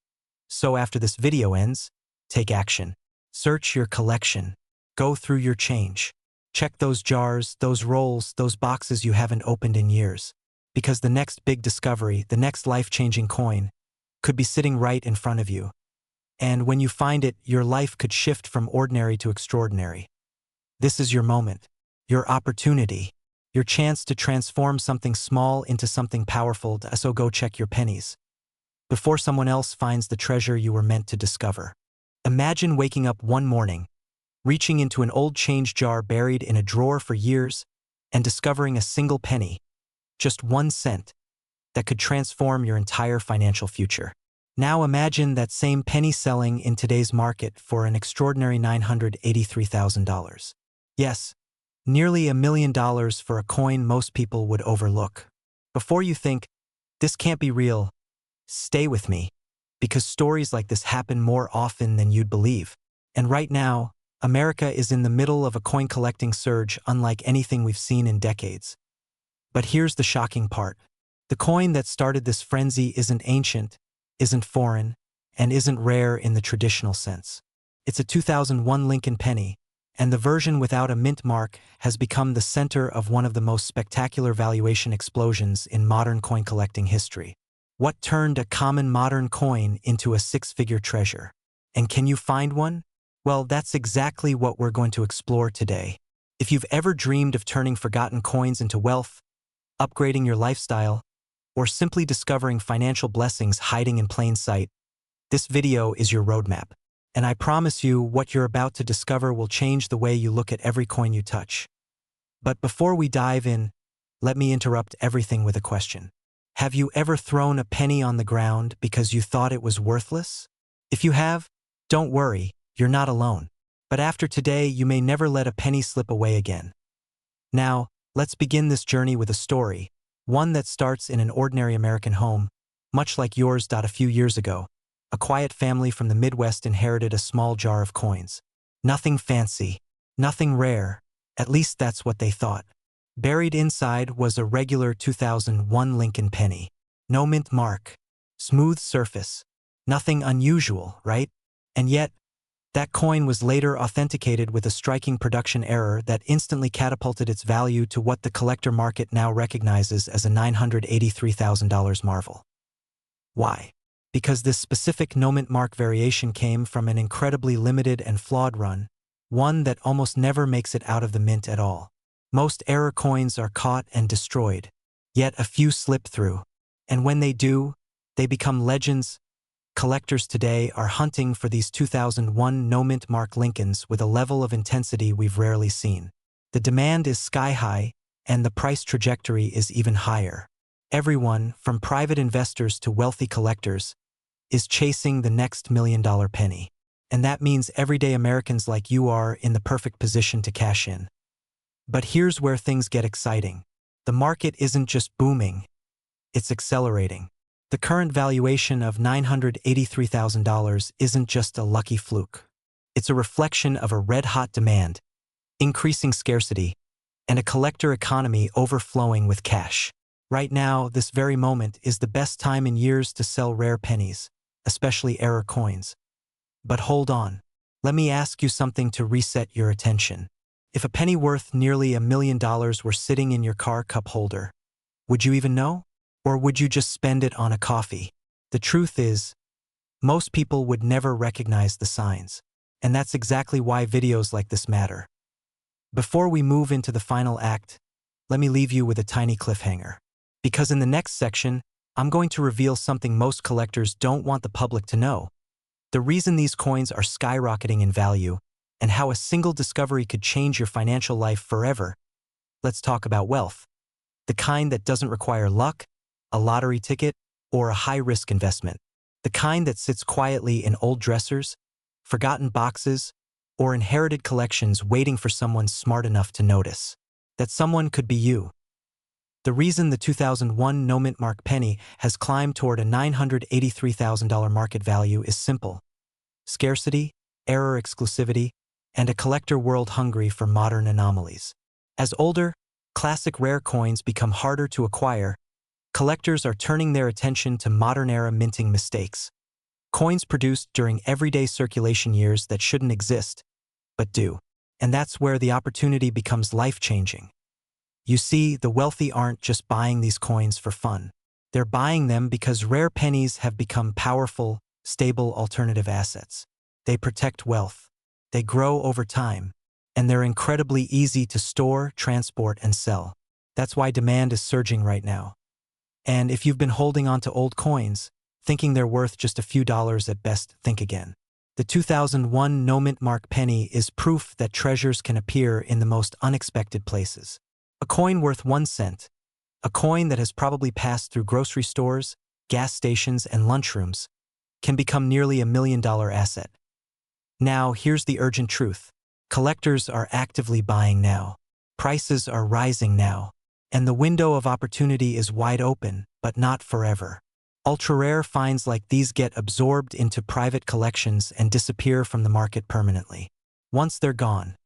So after this video ends, take action. Search your collection. Go through your change. Check those jars, those rolls, those boxes you haven't opened in years. Because the next big discovery, the next life-changing coin, could be sitting right in front of you. And when you find it, your life could shift from ordinary to extraordinary. This is your moment, your opportunity, your chance to transform something small into something powerful. So go check your pennies before someone else finds the treasure you were meant to discover. Imagine waking up one morning, reaching into an old change jar buried in a drawer for years, and discovering a single penny, just 1 cent, that could transform your entire financial future. Now imagine that same penny selling in today's market for an extraordinary $983,000. Yes, nearly $1 million for a coin most people would overlook. Before you think, This can't be real. Stay with me, because stories like this happen more often than you'd believe. And right now, America is in the middle of a coin collecting surge unlike anything we've seen in decades. But here's the shocking part. The coin that started this frenzy isn't ancient, isn't foreign, and isn't rare in the traditional sense. It's a 2001 Lincoln penny, and the version without a mint mark has become the center of one of the most spectacular valuation explosions in modern coin collecting history. What turned a common modern coin into a six-figure treasure? And can you find one? Well, that's exactly what we're going to explore today. If you've ever dreamed of turning forgotten coins into wealth, upgrading your lifestyle, or simply discovering financial blessings hiding in plain sight, this video is your roadmap. And I promise you, what you're about to discover will change the way you look at every coin you touch. But before we dive in, let me interrupt everything with a question. Have you ever thrown a penny on the ground because you thought it was worthless? If you have, don't worry, you're not alone. But after today, you may never let a penny slip away again. Now, let's begin this journey with a story, one that starts in an ordinary American home, much like yours. A few years ago, a quiet family from the Midwest inherited a small jar of coins. Nothing fancy, nothing rare, at least that's what they thought. Buried inside was a regular 2001 Lincoln penny. No mint mark, smooth surface, nothing unusual, right? And yet, that coin was later authenticated with a striking production error that instantly catapulted its value to what the collector market now recognizes as a $983,000 marvel. Why? Because this specific no-mint mark variation came from an incredibly limited and flawed run, one that almost never makes it out of the mint at all. Most error coins are caught and destroyed, yet a few slip through, and when they do, they become legends. Collectors today are hunting for these 2001 no-mint mark Lincolns with a level of intensity we've rarely seen. The demand is sky-high, and the price trajectory is even higher. Everyone, from private investors to wealthy collectors, is chasing the next million-dollar penny. And that means everyday Americans like you are in the perfect position to cash in. But here's where things get exciting. The market isn't just booming, it's accelerating. The current valuation of $983,000 isn't just a lucky fluke. It's a reflection of a red-hot demand, increasing scarcity, and a collector economy overflowing with cash. Right now, this very moment is the best time in years to sell rare pennies, especially error coins. But hold on. Let me ask you something to reset your attention. If a penny worth nearly $1 million were sitting in your car cup holder, would you even know? Or would you just spend it on a coffee? The truth is, most people would never recognize the signs. And that's exactly why videos like this matter. Before we move into the final act, let me leave you with a tiny cliffhanger. Because in the next section, I'm going to reveal something most collectors don't want the public to know. The reason these coins are skyrocketing in value, and how a single discovery could change your financial life forever. Let's talk about wealth. The kind that doesn't require luck, a lottery ticket, or a high-risk investment. The kind that sits quietly in old dressers, forgotten boxes, or inherited collections waiting for someone smart enough to notice. That someone could be you. The reason the 2001 no-mint mark penny has climbed toward a $983,000 market value is simple. Scarcity, error exclusivity, and a collector world hungry for modern anomalies. As older, classic rare coins become harder to acquire, collectors are turning their attention to modern-era minting mistakes. Coins produced during everyday circulation years that shouldn't exist, but do. And that's where the opportunity becomes life-changing. You see, the wealthy aren't just buying these coins for fun. They're buying them because rare pennies have become powerful, stable alternative assets. They protect wealth. They grow over time, and they're incredibly easy to store, transport, and sell. That's why demand is surging right now. And if you've been holding on to old coins, thinking they're worth just a few dollars at best, think again. The 2001 no-mint mark penny is proof that treasures can appear in the most unexpected places. A coin worth 1 cent, a coin that has probably passed through grocery stores, gas stations, and lunchrooms, can become nearly $1 million asset. Now, here's the urgent truth. Collectors are actively buying now. Prices are rising now. And the window of opportunity is wide open, but not forever. Ultra-rare finds like these get absorbed into private collections and disappear from the market permanently. Once they're gone.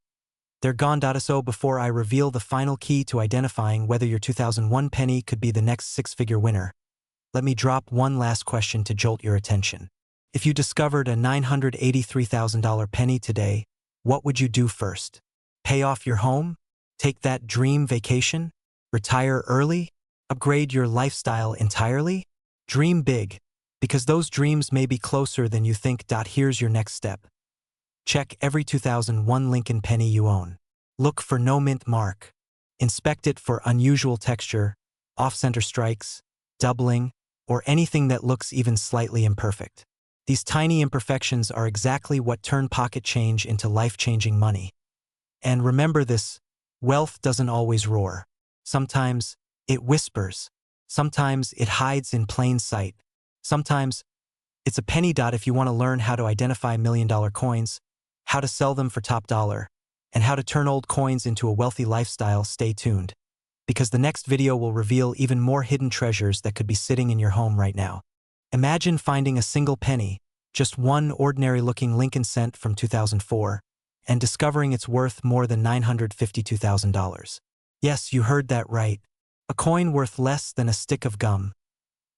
They're gone. So before I reveal the final key to identifying whether your 2001 penny could be the next six-figure winner, let me drop one last question to jolt your attention. If you discovered a $983,000 penny today, what would you do first? Pay off your home? Take that dream vacation? Retire early? Upgrade your lifestyle entirely? Dream big, because those dreams may be closer than you think. Here's your next step. Check every 2001 Lincoln penny you own. Look for no mint mark. Inspect it for unusual texture, off-center strikes, doubling, or anything that looks even slightly imperfect. These tiny imperfections are exactly what turn pocket change into life-changing money. And remember this, wealth doesn't always roar. Sometimes it whispers. Sometimes it hides in plain sight. Sometimes it's a penny. If you want to learn how to identify million-dollar coins, how to sell them for top dollar, and how to turn old coins into a wealthy lifestyle, stay tuned. Because the next video will reveal even more hidden treasures that could be sitting in your home right now. Imagine finding a single penny, just one ordinary-looking Lincoln cent from 2004, and discovering it's worth more than $952,000. Yes, you heard that right. A coin worth less than a stick of gum,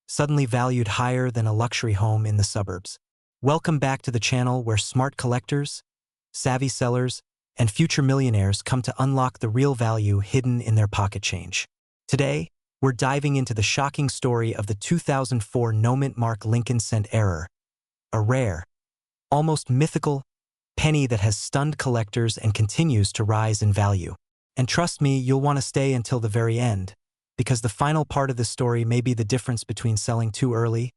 suddenly valued higher than a luxury home in the suburbs. Welcome back to the channel where smart collectors, savvy sellers, and future millionaires come to unlock the real value hidden in their pocket change. Today, we're diving into the shocking story of the 2004 no-mint mark Lincoln cent error, a rare, almost mythical penny that has stunned collectors and continues to rise in value. And trust me, you'll want to stay until the very end, because the final part of this story may be the difference between selling too early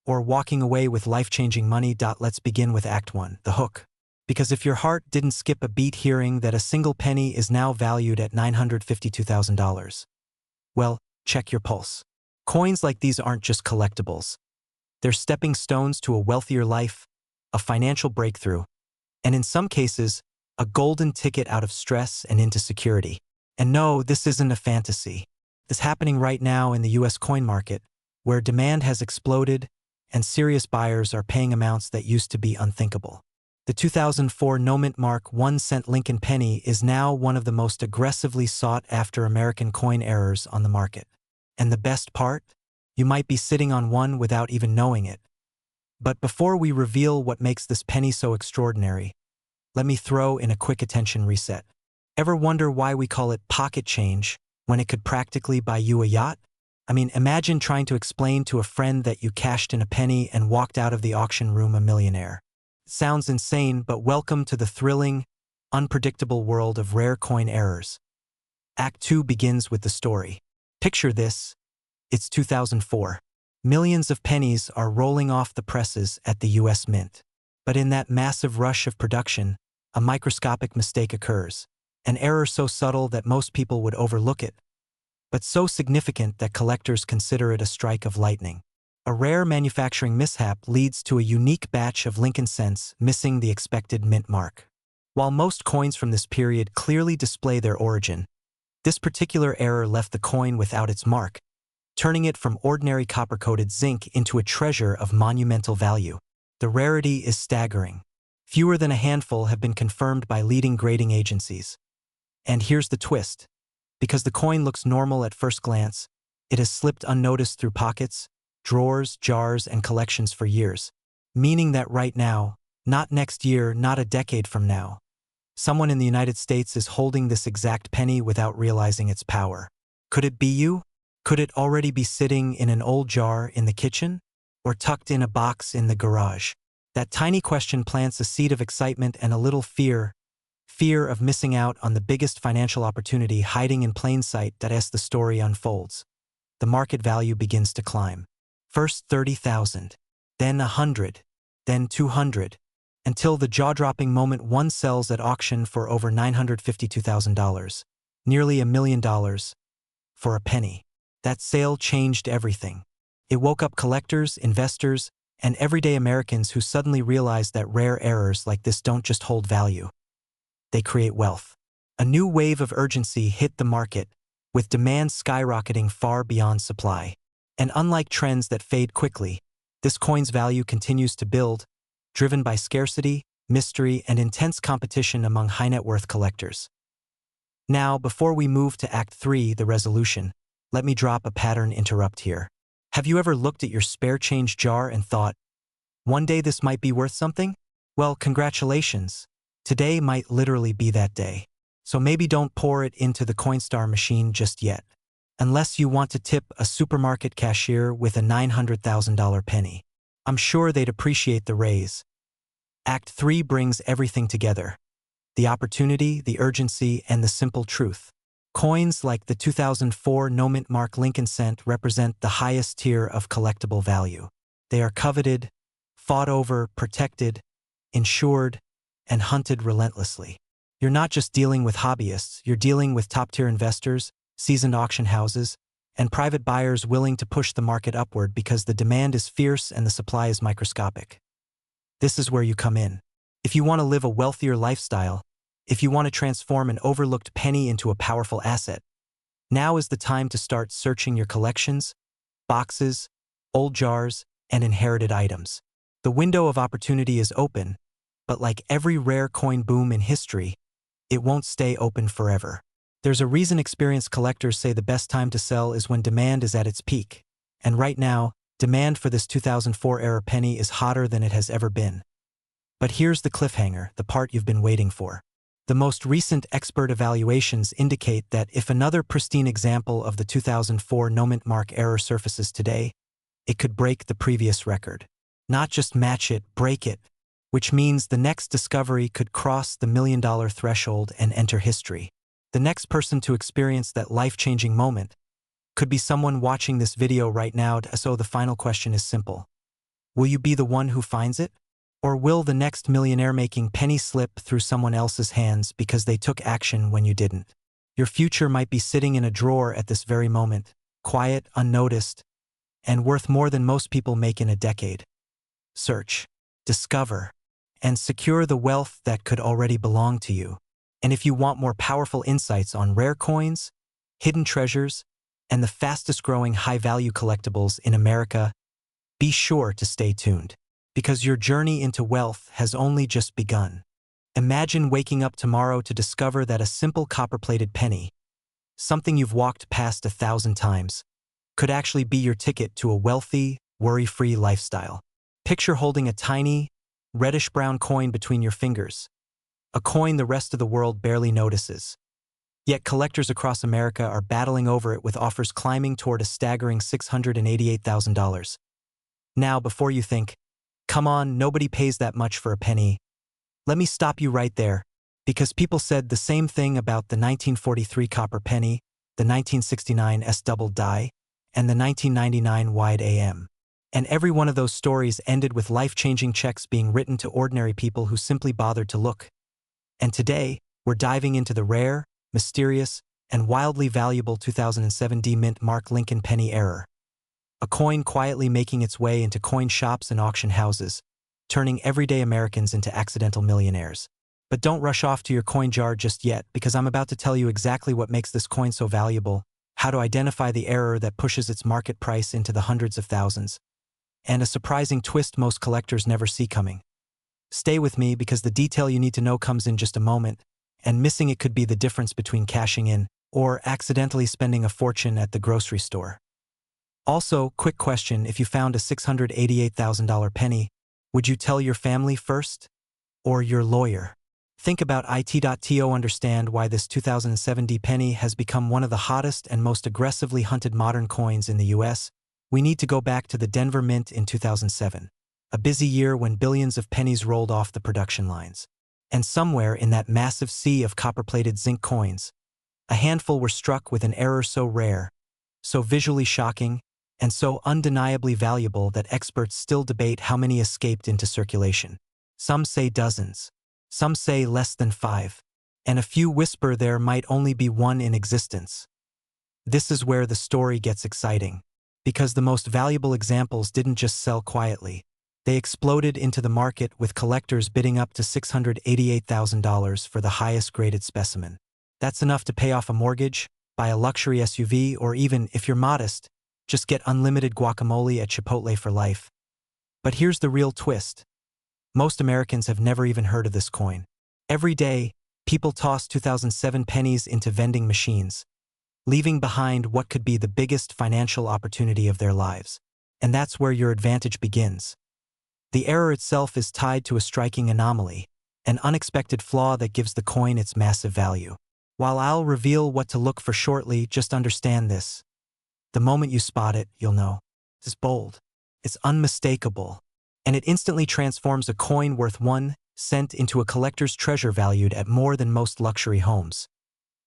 or walking away with life-changing money. Let's begin with Act 1, the hook. Because if your heart didn't skip a beat hearing that a single penny is now valued at $952,000, well, check your pulse. Coins like these aren't just collectibles. They're stepping stones to a wealthier life, a financial breakthrough, and in some cases, a golden ticket out of stress and into security. And no, this isn't a fantasy. This is happening right now in the US coin market, where demand has exploded and serious buyers are paying amounts that used to be unthinkable. The 2004 no-mint mark 1 cent Lincoln penny is now one of the most aggressively sought-after American coin errors on the market. And the best part? You might be sitting on one without even knowing it. But before we reveal what makes this penny so extraordinary, let me throw in a quick attention reset. Ever wonder why we call it pocket change when it could practically buy you a yacht? I mean, imagine trying to explain to a friend that you cashed in a penny and walked out of the auction room a millionaire. Sounds insane, but welcome to the thrilling, unpredictable world of rare coin errors. Act 2 begins with the story. Picture this. It's 2004. Millions of pennies are rolling off the presses at the US Mint. But in that massive rush of production, a microscopic mistake occurs. An error so subtle that most people would overlook it, but so significant that collectors consider it a strike of lightning. A rare manufacturing mishap leads to a unique batch of Lincoln cents missing the expected mint mark. While most coins from this period clearly display their origin, this particular error left the coin without its mark, turning it from ordinary copper-coated zinc into a treasure of monumental value. The rarity is staggering. Fewer than a handful have been confirmed by leading grading agencies. And here's the twist. Because the coin looks normal at first glance, it has slipped unnoticed through pockets, drawers, jars, and collections for years. Meaning that right now, not next year, not a decade from now, someone in the United States is holding this exact penny without realizing its power. Could it be you? Could it already be sitting in an old jar in the kitchen? Or tucked in a box in the garage? That tiny question plants a seed of excitement and a little fear of missing out on the biggest financial opportunity hiding in plain sight. As the story unfolds, the market value begins to climb. First 30,000, then 100, then 200, until the jaw-dropping moment one sells at auction for over $952,000, nearly $1 million, for a penny. That sale changed everything. It woke up collectors, investors, and everyday Americans who suddenly realized that rare errors like this don't just hold value. They create wealth. A new wave of urgency hit the market with demand skyrocketing far beyond supply. And unlike trends that fade quickly, this coin's value continues to build, driven by scarcity, mystery, and intense competition among high-net-worth collectors. Now, before we move to Act 3, the resolution, let me drop a pattern interrupt here. Have you ever looked at your spare change jar and thought, one day this might be worth something? Well, congratulations. Today might literally be that day. So maybe don't pour it into the Coinstar machine just yet. Unless you want to tip a supermarket cashier with a $900,000 penny. I'm sure they'd appreciate the raise. Act 3 brings everything together. The opportunity, the urgency, and the simple truth. Coins like the 2004 no-mint mark Lincoln cent represent the highest tier of collectible value. They are coveted, fought over, protected, insured, and hunted relentlessly. You're not just dealing with hobbyists, you're dealing with top-tier investors, seasoned auction houses, and private buyers willing to push the market upward because the demand is fierce and the supply is microscopic. This is where you come in. If you want to live a wealthier lifestyle, if you want to transform an overlooked penny into a powerful asset, now is the time to start searching your collections, boxes, old jars, and inherited items. The window of opportunity is open, but like every rare coin boom in history, it won't stay open forever. There's a reason experienced collectors say the best time to sell is when demand is at its peak. And right now, demand for this 2004-era penny is hotter than it has ever been. But here's the cliffhanger, the part you've been waiting for. The most recent expert evaluations indicate that if another pristine example of the 2004 no-mint mark error surfaces today, it could break the previous record. Not just match it, break it, which means the next discovery could cross the $1 million threshold and enter history. The next person to experience that life-changing moment could be someone watching this video right now, so the final question is simple. Will you be the one who finds it? Or will the next millionaire making penny slip through someone else's hands because they took action when you didn't? Your future might be sitting in a drawer at this very moment, quiet, unnoticed, and worth more than most people make in a decade. Search, discover, and secure the wealth that could already belong to you. And if you want more powerful insights on rare coins, hidden treasures, and the fastest-growing high-value collectibles in America, be sure to stay tuned, because your journey into wealth has only just begun. Imagine waking up tomorrow to discover that a simple copper-plated penny, something you've walked past 1,000 times, could actually be your ticket to a wealthy, worry-free lifestyle. Picture holding a tiny, reddish-brown coin between your fingers, a coin the rest of the world barely notices. Yet collectors across America are battling over it with offers climbing toward a staggering $688,000. Now, before you think, come on, nobody pays that much for a penny, let me stop you right there, because people said the same thing about the 1943 copper penny, the 1969 S-double die, and the 1999 wide AM. And every one of those stories ended with life-changing checks being written to ordinary people who simply bothered to look. And today, we're diving into the rare, mysterious, and wildly valuable 2007 D-mint mark Lincoln penny error. A coin quietly making its way into coin shops and auction houses, turning everyday Americans into accidental millionaires. But don't rush off to your coin jar just yet, because I'm about to tell you exactly what makes this coin so valuable, how to identify the error that pushes its market price into the hundreds of thousands, and a surprising twist most collectors never see coming. Stay with me, because the detail you need to know comes in just a moment, and missing it could be the difference between cashing in or accidentally spending a fortune at the grocery store. Also, quick question, if you found a $688,000 penny, would you tell your family first? Or your lawyer? Think about it.to understand why this 2007 D penny has become one of the hottest and most aggressively hunted modern coins in the US. We need to go back to the Denver Mint in 2007, a busy year when billions of pennies rolled off the production lines. And somewhere in that massive sea of copper-plated zinc coins, a handful were struck with an error so rare, so visually shocking, and so undeniably valuable that experts still debate how many escaped into circulation. Some say dozens, some say less than 5, and a few whisper there might only be one in existence. This is where the story gets exciting, because the most valuable examples didn't just sell quietly. They exploded into the market with collectors bidding up to $688,000 for the highest graded specimen. That's enough to pay off a mortgage, buy a luxury SUV, or even, if you're modest, just get unlimited guacamole at Chipotle for life. But here's the real twist. Most Americans have never even heard of this coin. Every day, people toss 2007 pennies into vending machines, leaving behind what could be the biggest financial opportunity of their lives. And that's where your advantage begins. The error itself is tied to a striking anomaly, an unexpected flaw that gives the coin its massive value. While I'll reveal what to look for shortly, just understand this. The moment you spot it, you'll know. It's bold. It's unmistakable. And it instantly transforms a coin worth 1 cent into a collector's treasure valued at more than most luxury homes.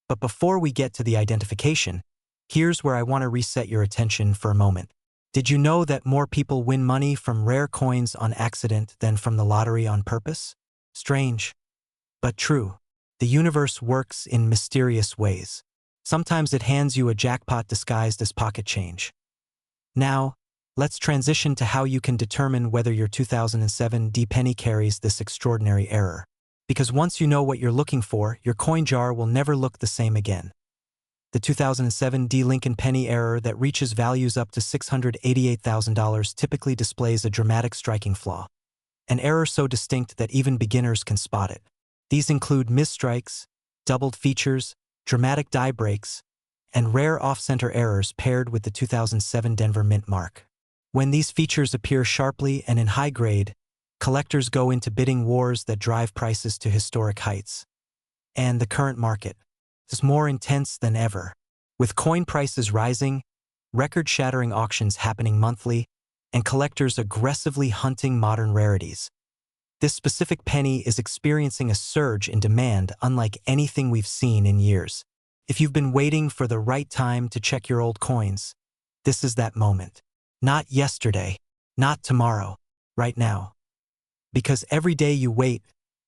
But before we get to the identification, here's where I want to reset your attention for a moment. Did you know that more people win money from rare coins on accident than from the lottery on purpose? Strange, but true. The universe works in mysterious ways. Sometimes it hands you a jackpot disguised as pocket change. Now, let's transition to how you can determine whether your 2007 penny carries this extraordinary error. Because once you know what you're looking for, your coin jar will never look the same again. The 2007 Lincoln penny error that reaches values up to $688,000 typically displays a dramatic striking flaw. An error so distinct that even beginners can spot it. These include misstrikes, doubled features, dramatic die breaks, and rare off-center errors paired with the 2007 Denver Mint mark. When these features appear sharply and in high grade, collectors go into bidding wars that drive prices to historic heights. And the current market is more intense than ever. With coin prices rising, record-shattering auctions happening monthly, and collectors aggressively hunting modern rarities. This specific penny is experiencing a surge in demand unlike anything we've seen in years. If you've been waiting for the right time to check your old coins, this is that moment. Not yesterday, not tomorrow, right now. Because every day you wait,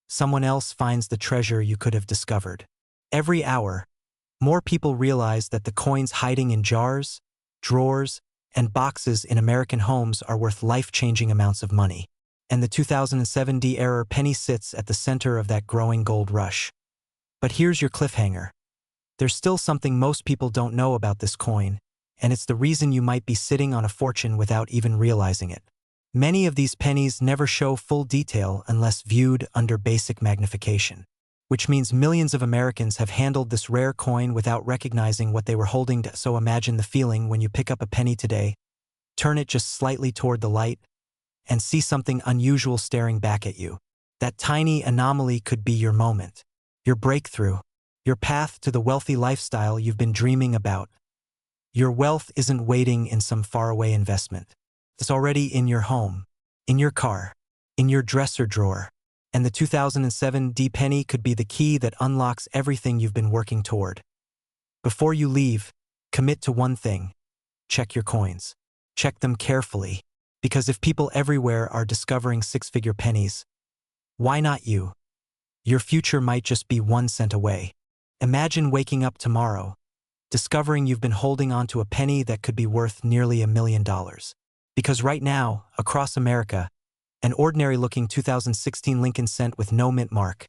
someone else finds the treasure you could have discovered. Every hour, more people realize that the coins hiding in jars, drawers, and boxes in American homes are worth life-changing amounts of money. And the 2007 error penny sits at the center of that growing gold rush. But here's your cliffhanger. There's still something most people don't know about this coin, and it's the reason you might be sitting on a fortune without even realizing it. Many of these pennies never show full detail unless viewed under basic magnification, which means millions of Americans have handled this rare coin without recognizing what they were holding. So imagine the feeling when you pick up a penny today, turn it just slightly toward the light, and see something unusual staring back at you. That tiny anomaly could be your moment, your breakthrough, your path to the wealthy lifestyle you've been dreaming about. Your wealth isn't waiting in some faraway investment. It's already in your home, in your car, in your dresser drawer. And the 2007 penny could be the key that unlocks everything you've been working toward. Before you leave, commit to one thing. Check your coins. Check them carefully. Because if people everywhere are discovering six-figure pennies, why not you? Your future might just be 1 cent away. Imagine waking up tomorrow, discovering you've been holding onto a penny that could be worth nearly $1 million. Because right now, across America, an ordinary-looking 2016 Lincoln cent with no mint mark,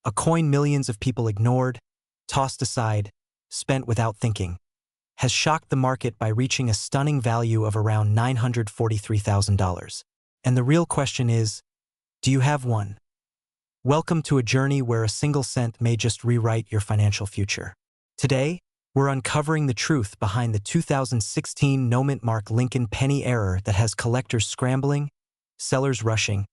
a coin millions of people ignored, tossed aside, spent without thinking, has shocked the market by reaching a stunning value of around $943,000. And the real question is, do you have one? Welcome to a journey where a single cent may just rewrite your financial future. Today, we're uncovering the truth behind the 2016 no-mint mark Lincoln penny error that has collectors scrambling, sellers rushing,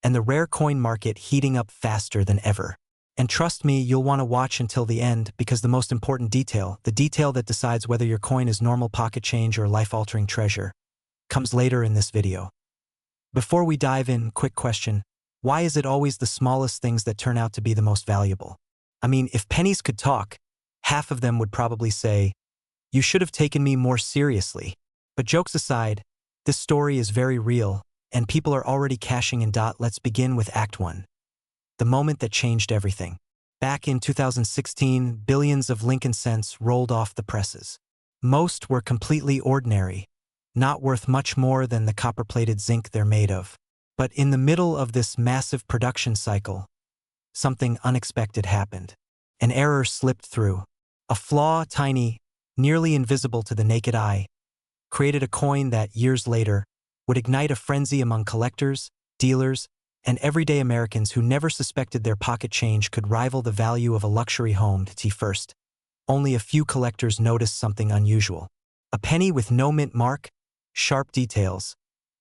and the rare coin market heating up faster than ever. And trust me, you'll want to watch until the end because the most important detail, the detail that decides whether your coin is normal pocket change or life-altering treasure, comes later in this video. Before we dive in, quick question, why is it always the smallest things that turn out to be the most valuable? I mean, if pennies could talk, half of them would probably say, "You should have taken me more seriously." But jokes aside, this story is very real, and people are already cashing in. Let's begin with Act 1. The moment that changed everything. Back in 2016, billions of Lincoln cents rolled off the presses. Most were completely ordinary, not worth much more than the copper-plated zinc they're made of. But in the middle of this massive production cycle, something unexpected happened. An error slipped through. A flaw, tiny, nearly invisible to the naked eye, created a coin that, years later, would ignite a frenzy among collectors, dealers, and everyday Americans who never suspected their pocket change could rival the value of a luxury home. First, only a few collectors noticed something unusual. A penny with no mint mark, sharp details,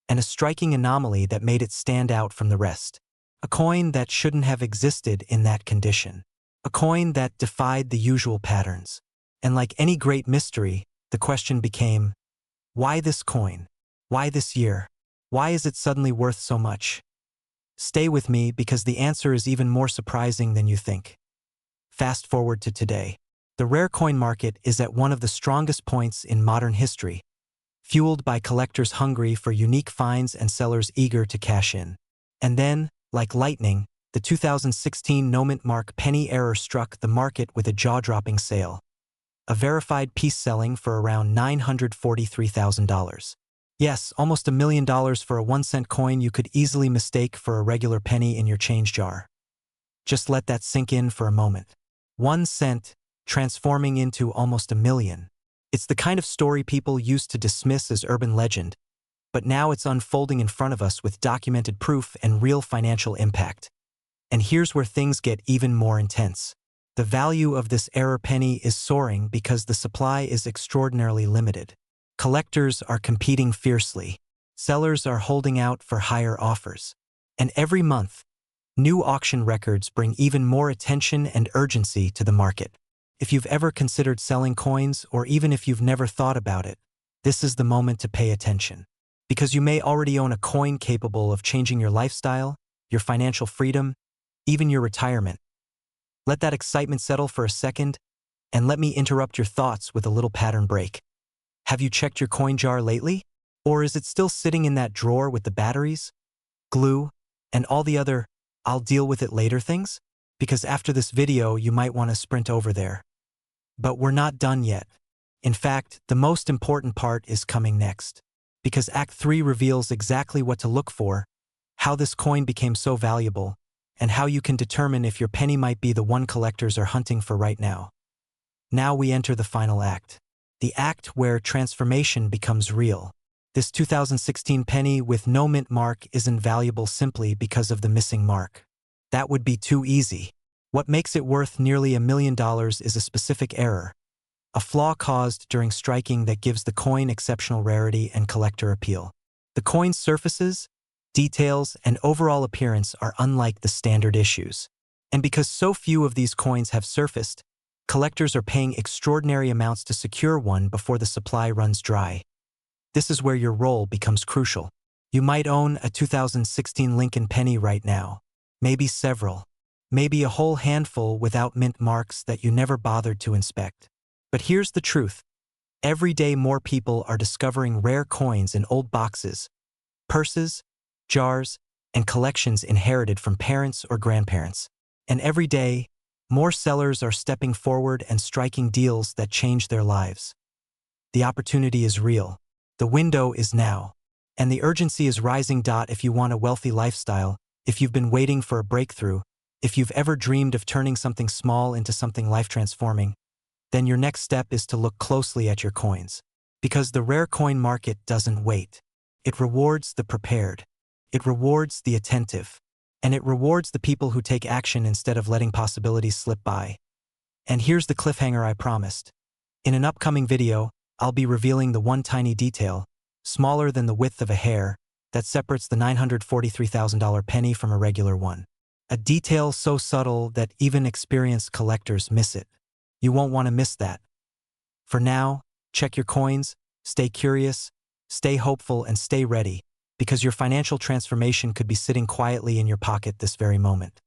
and a striking anomaly that made it stand out from the rest. A coin that shouldn't have existed in that condition. A coin that defied the usual patterns. And like any great mystery, the question became, why this coin? Why this year? Why is it suddenly worth so much? Stay with me because the answer is even more surprising than you think. Fast forward to today. The rare coin market is at one of the strongest points in modern history, fueled by collectors hungry for unique finds and sellers eager to cash in. And then, like lightning, the 2016 no-mint mark penny era struck the market with a jaw-dropping sale. A verified piece selling for around $943,000. Yes, almost $1 million for a 1-cent coin you could easily mistake for a regular penny in your change jar. Just let that sink in for a moment. 1 cent transforming into almost $1 million. It's the kind of story people used to dismiss as urban legend, but now it's unfolding in front of us with documented proof and real financial impact. And here's where things get even more intense. The value of this era penny is soaring because the supply is extraordinarily limited. Collectors are competing fiercely. Sellers are holding out for higher offers. And every month, new auction records bring even more attention and urgency to the market. If you've ever considered selling coins, or even if you've never thought about it, this is the moment to pay attention. Because you may already own a coin capable of changing your lifestyle, your financial freedom, even your retirement. Let that excitement settle for a second, and let me interrupt your thoughts with a little pattern break. Have you checked your coin jar lately? Or is it still sitting in that drawer with the batteries, glue, and all the other "I'll deal with it later" things? Because after this video, you might want to sprint over there. But we're not done yet. In fact, the most important part is coming next. Because Act 3 reveals exactly what to look for, how this coin became so valuable, and how you can determine if your penny might be the one collectors are hunting for right now. Now we enter the final act. The act where transformation becomes real. This 2016 penny with no mint mark isn't valuable simply because of the missing mark. That would be too easy. What makes it worth nearly $1 million is a specific error. A flaw caused during striking that gives the coin exceptional rarity and collector appeal. The coin's surfaces, details, and overall appearance are unlike the standard issues. And because so few of these coins have surfaced, collectors are paying extraordinary amounts to secure one before the supply runs dry. This is where your role becomes crucial. You might own a 2016 Lincoln penny right now. Maybe several. Maybe a whole handful without mint marks that you never bothered to inspect. But here's the truth. Every day more people are discovering rare coins in old boxes, purses, jars, and collections inherited from parents or grandparents. And every day, more sellers are stepping forward and striking deals that change their lives. The opportunity is real. The window is now. And the urgency is rising. If you want a wealthy lifestyle, if you've been waiting for a breakthrough, if you've ever dreamed of turning something small into something life-transforming, then your next step is to look closely at your coins. Because the rare coin market doesn't wait. It rewards the prepared. It rewards the attentive. And it rewards the people who take action instead of letting possibilities slip by. And here's the cliffhanger I promised. In an upcoming video, I'll be revealing the one tiny detail, smaller than the width of a hair, that separates the $943,000 penny from a regular one. A detail so subtle that even experienced collectors miss it. You won't want to miss that. For now, check your coins, stay curious, stay hopeful, and stay ready, because your financial transformation could be sitting quietly in your pocket this very moment.